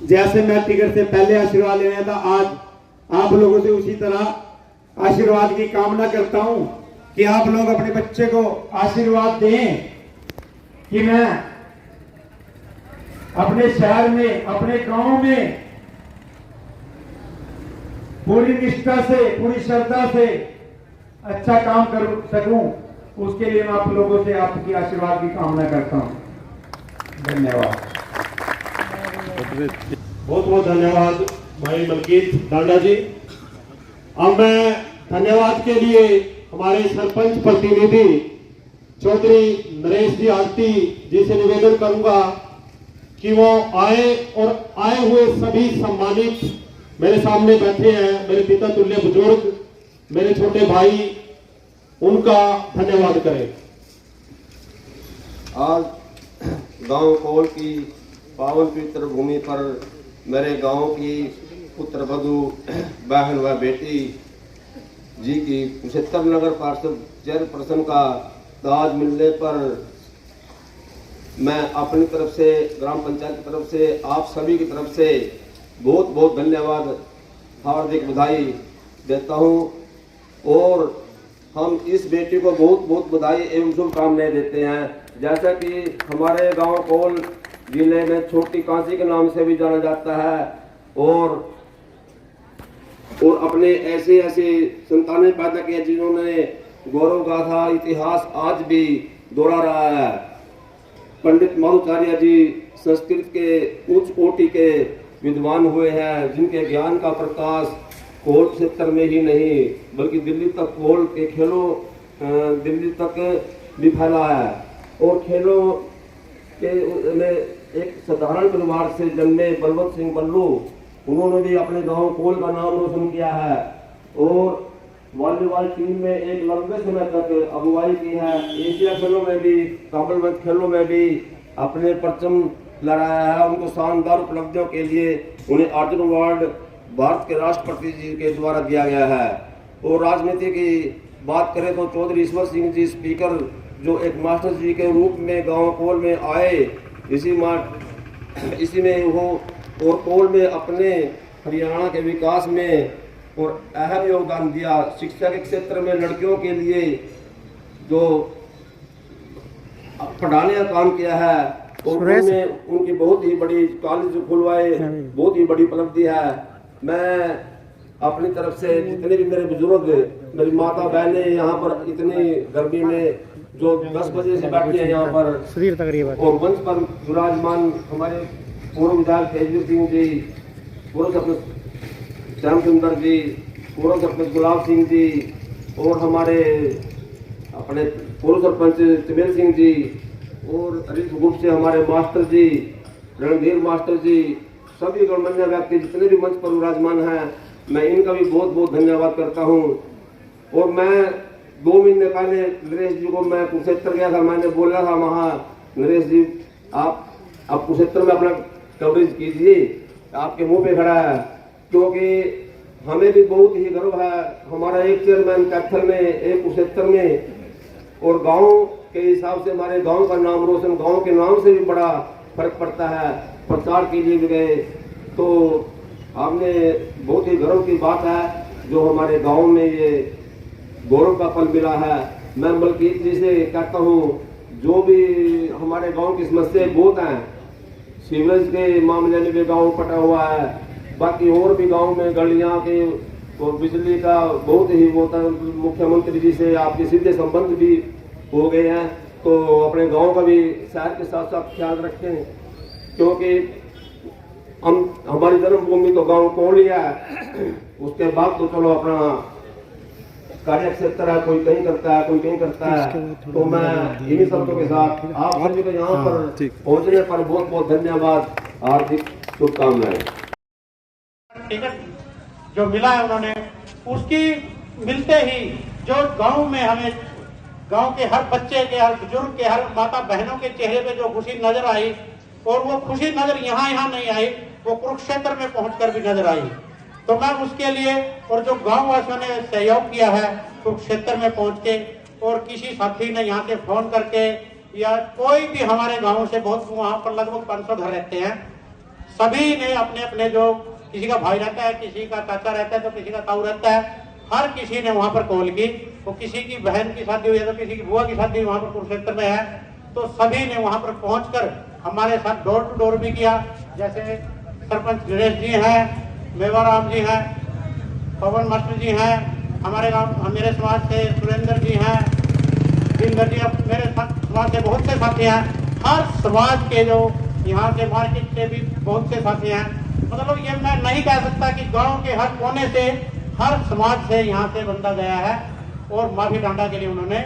जैसे मैं टिकट से पहले आशीर्वाद लेने था, आज आप लोगों से उसी तरह आशीर्वाद की कामना करता हूं कि आप लोग अपने बच्चे को आशीर्वाद दें कि मैं अपने शहर में, अपने गांव में पूरी निष्ठा से, पूरी श्रद्धा से अच्छा काम कर सकूं। उसके लिए मैं आप लोगों से आपकी आशीर्वाद की कामना करता हूं। धन्यवाद। बहुत बहुत धन्यवाद भाई मलकीत डांडा जी। अब मैं धन्यवाद के लिए हमारे सरपंच प्रतिनिधि चौधरी नरेश जी आरती जी से निवेदन करूंगा कि वो आए और आए हुए सभी सम्मानित मेरे सामने बैठे हैं, मेरे पिता तुल्य बुजुर्ग, मेरे छोटे भाई, उनका धन्यवाद करें। आज गांव कोल की पावन पवित्र भूमि पर मेरे गांव की पुत्र वधू बहन व बेटी जी की कुशेतर नगर पार्षद चेयरपर्सन का ताज मिलने पर मैं अपनी तरफ से, ग्राम पंचायत की तरफ से, आप सभी की तरफ से बहुत बहुत धन्यवाद, हार्दिक बधाई देता हूं। और हम इस बेटी को बहुत बहुत बधाई एवं शुभकामनाएं देते हैं। जैसा कि हमारे गांव कोल जिले में छोटी कांसी के नाम से भी जाना जाता है, और अपने ऐसे ऐसे संतानें पैदा किए जिन्होंने गौरव गाथा इतिहास आज भी दोहरा रहा है। पंडित मारुचार्य जी संस्कृत के उच्च कोटि के विद्वान हुए हैं, जिनके ज्ञान का प्रकाश कोल क्षेत्र में ही नहीं बल्कि दिल्ली तक, कोल के खेलों दिल्ली तक भी फैला है। और खेलों के में एक साधारण परिवार से जन्मे बलवंत सिंह बल्लू, उन्होंने भी अपने गांव कोल का नाम रोशन किया है और वॉलीबॉल टीम में एक लंबे समय तक अगुवाई की है। एशिया खेलों में भी, कॉमनवेल्थ खेलों में भी अपने परचम लहराया है। उनको शानदार उपलब्धियों के लिए उन्हें अर्जुन अवार्ड भारत के राष्ट्रपति जी के द्वारा दिया गया है। और राजनीति की बात करें तो चौधरी ईश्वर सिंह जी स्पीकर, जो एक मास्टर जी के रूप में गांव कोल में आए, इसी में वो और कोल में अपने हरियाणा के विकास में और अहम योगदान दिया। शिक्षा के क्षेत्र में लड़कियों के लिए जो पढ़ाने का काम किया है और उन्होंने उनकी बहुत ही बड़ी कॉलेज खुलवाए, बहुत ही बड़ी उपलब्धि है। मैं अपनी तरफ से जितने भी मेरे बुजुर्ग, मेरी माता बहनें यहाँ पर इतनी गर्मी में जो 10 बजे से बैठी है यहाँ पर, और मंच पर विराजमान हमारे पूर्व विधायक तेजवीर सिंह जी, पूर्व सरपंच श्याम सुंदर जी, पूर्व सरपंच गुलाब सिंह जी, और हमारे अपने पूर्व सरपंच चमेल सिंह जी, और हरीश ग्रुप से हमारे मास्टर जी, रणधीर मास्टर जी, सभी गणमान्य व्यक्ति जितने भी मंच पर विराजमान हैं, मैं इनका भी बहुत बहुत धन्यवाद करता हूं। और मैं 2 महीने पहले नरेश जी को मैं कुरुक्षेत्र गया था, मैंने बोला था वहाँ, नरेश जी आप कुरुक्षेत्र में अपना कवरेज कीजिए, आपके मुंह पे खड़ा है, क्योंकि हमें भी बहुत ही गर्व है। हमारा एक चेयरमैन कैथल में, एक कुरुक्षेत्र में, और गांव के हिसाब से हमारे गांव का नाम रोशन, गांव के नाम से भी बड़ा फर्क पड़ता है। प्रचार के लिए भी गए तो आपने बहुत ही गर्व की बात है जो हमारे गांव में ये गौरव का पल मिला है। मैं मलकीत जी से कहता हूँ, जो भी हमारे गांव की समस्याएं बहुत हैं, सीवरेज के मामले में भी गांव पटा हुआ है, बाकी और भी गांव में गलियां के और बिजली का बहुत ही होता है। मुख्यमंत्री जी से आपके सीधे संबंध भी हो गए हैं, तो अपने गांव का भी शहर के साथ साथ ख्याल रखें, क्योंकि हमारी जन्मभूमि तो गांव कोल ही है। उसके बाद तो चलो अपना कार्य क्षेत्र है, कोई कहीं करता है, कोई कहीं करता है। तो मैं इन्हीं शब्दों के साथ आप सभी को यहाँ पर पहुंचने पर बहुत बहुत धन्यवाद, हार्दिक शुभकामनाएं। टिकट जो मिला है उन्होंने, उसकी मिलते ही जो गांव में हमें गांव के हर बच्चे के, हर बुजुर्ग के, हर माता बहनों के चेहरे पे जो खुशी नजर आई, और वो खुशी नजर यहाँ नहीं आई, वो कुरुक्षेत्र में पहुंचकर भी नजर आई। तो मैं उसके लिए, और जो गांव वासियों ने सहयोग किया है कुरुक्षेत्र में पहुंच के, और किसी साथी ने यहाँ से फोन करके, या कोई भी हमारे गांव से, बहुत वहाँ पर लगभग 500 घर रहते हैं, सभी ने अपने अपने, जो किसी का भाई रहता है, किसी का चाचा रहता है, तो किसी का ताऊ रहता है, हर किसी ने वहां पर कॉल की। तो किसी की बहन की शादी हुई है, तो किसी की बुआ की शादी वहां पर कुरुक्षेत्र में है, तो सभी ने वहां पर पहुंचकर हमारे साथ डोर टू डोर भी किया। जैसे सरपंच गणेश जी हैं, मेवाराम जी हैं, पवन मास्टर जी हैं, हमारे गांव मेरे समाज से सुरेंद्र जी हैं, दिनगर जी, मेरे समाज से बहुत से साथी हैं, हर समाज के, जो यहाँ से मार्केट से भी बहुत से साथी हैं। मतलब ये मैं नहीं कह सकता कि गांव के हर कोने से, हर समाज से यहाँ से बंदा गया है, और माफी डांडा के लिए उन्होंने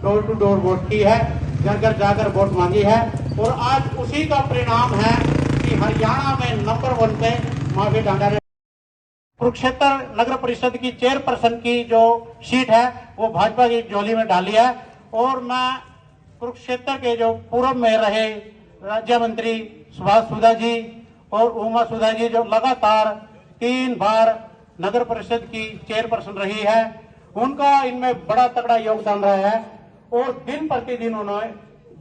डोर टू डोर वोट की है, घर घर जाकर वोट मांगी है, और आज उसी का परिणाम है कि हरियाणा में नंबर 1 पे माफी डांडा ने कुरुक्षेत्र नगर परिषद की चेयरपर्सन की जो सीट है वो भाजपा की झोली में डाली है। और मैं कुरुक्षेत्र के जो पूर्व में रहे राज्य मंत्री सुभाष सुधा जी और उमा सुधा जी, जो लगातार 3 बार नगर परिषद की चेयरपर्सन रही है, उनका इनमें बड़ा तगड़ा योगदान रहा है। और दिन प्रतिदिन उन्होंने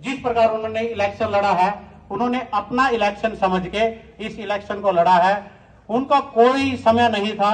जिस प्रकार उन्होंने इलेक्शन लड़ा है, उन्होंने अपना इलेक्शन समझ के इस इलेक्शन को लड़ा है। उनका कोई समय नहीं था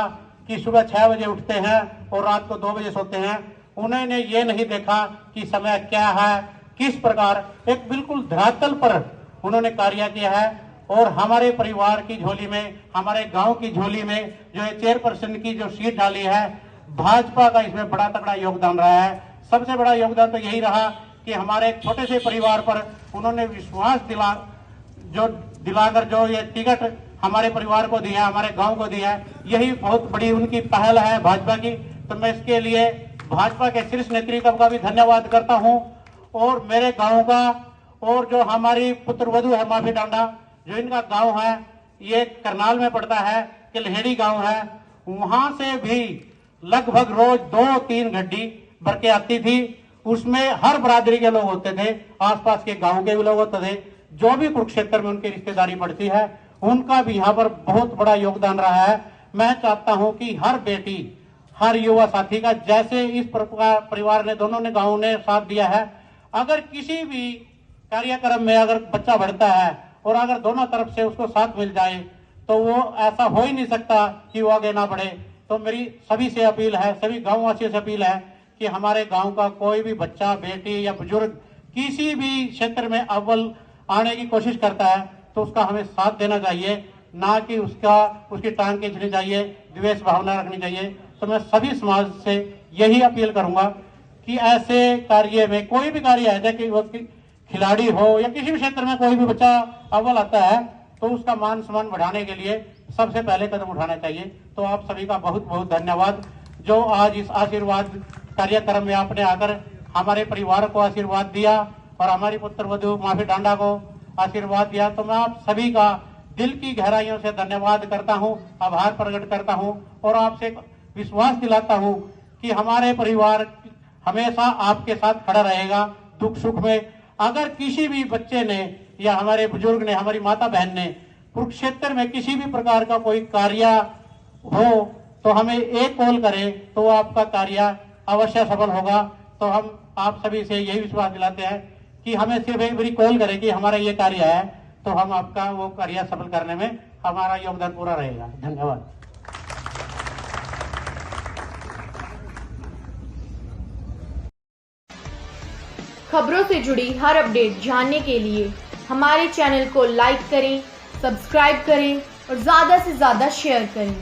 कि सुबह 6 बजे उठते हैं और रात को 2 बजे सोते हैं। उन्होंने ये नहीं देखा कि समय क्या है, किस प्रकार, एक बिल्कुल धरातल पर उन्होंने कार्य किया है। और हमारे परिवार की झोली में, हमारे गांव की झोली में जो चेयरपर्सन की जो सीट डाली है, भाजपा का इसमें बड़ा तगड़ा योगदान रहा है। सबसे बड़ा योगदान तो यही रहा कि हमारे एक छोटे से परिवार पर उन्होंने विश्वास दिलाकर जो ये टिकट हमारे परिवार को दिया, हमारे गांव को दिया, यही बहुत बड़ी उनकी पहल है भाजपा की। तो मैं इसके लिए भाजपा के शीर्ष नेतृत्व का भी धन्यवाद करता हूं। और मेरे गांव का, और जो हमारी पुत्रवधू है माफी डांडा, जो इनका गांव है, ये करनाल में पड़ता है, किलहेड़ी गांव है, वहां से भी लगभग रोज 2-3 गड्डी भर के आती थी। उसमें हर बरादरी के लोग होते थे, आसपास के गांव के भी लोग होते थे, जो भी कुरुक्षेत्र में उनकी रिश्तेदारी पड़ती है, उनका भी यहाँ पर बहुत बड़ा योगदान रहा है। मैं चाहता हूं कि हर बेटी, हर युवा साथी का, जैसे इस परिवार ने, दोनों ने, गांव ने साथ दिया है, अगर किसी भी कार्यक्रम में अगर बच्चा बढ़ता है और अगर दोनों तरफ से उसको साथ मिल जाए, तो वो ऐसा हो ही नहीं सकता कि वो आगे ना बढ़े। तो मेरी सभी से अपील है, सभी गाँव वासियों से अपील है कि हमारे गांव का कोई भी बच्चा, बेटी या बुजुर्ग किसी भी क्षेत्र में अव्वल आने की कोशिश करता है, तो उसका हमें साथ देना चाहिए, ना कि उसकी टांग खींचनी चाहिए, द्वेष भावना रखनी चाहिए। तो मैं सभी समाज से यही अपील करूंगा कि ऐसे कार्य में, कोई भी कार्य है, चाहे वो खिलाड़ी हो या किसी भी क्षेत्र में कोई भी बच्चा अव्वल आता है, तो उसका मान सम्मान बढ़ाने के लिए सबसे पहले कदम उठाना चाहिए। तो आप सभी का बहुत बहुत धन्यवाद, जो आज इस आशीर्वाद कार्यक्रम में आपने आकर हमारे परिवार को आशीर्वाद दिया और हमारी पुत्रवधू माफी डांडा को आशीर्वाद दिया। तो मैं आप सभी का दिल की गहराइयों से धन्यवाद करता हूं, आभार प्रकट करता हूं, और आपसे विश्वास दिलाता हूं कि हमारे परिवार हमेशा आपके साथ खड़ा रहेगा, दुख सुख में। अगर किसी भी बच्चे ने या हमारे बुजुर्ग ने, हमारी माता बहन ने कुरुक्षेत्र में किसी भी प्रकार का कोई कार्य हो, तो हमें एक कॉल करें, तो आपका कार्य अवश्य सफल होगा। तो हम आप सभी से यही विश्वास दिलाते हैं कि हमें सिर्फ एक बारी कॉल करें कि हमारा ये कार्य है, तो हम आपका वो कार्य सफल करने में हमारा योगदान पूरा रहेगा। धन्यवाद। खबरों से जुड़ी हर अपडेट जानने के लिए हमारे चैनल को लाइक करें, सब्सक्राइब करें और ज़्यादा से ज़्यादा शेयर करें।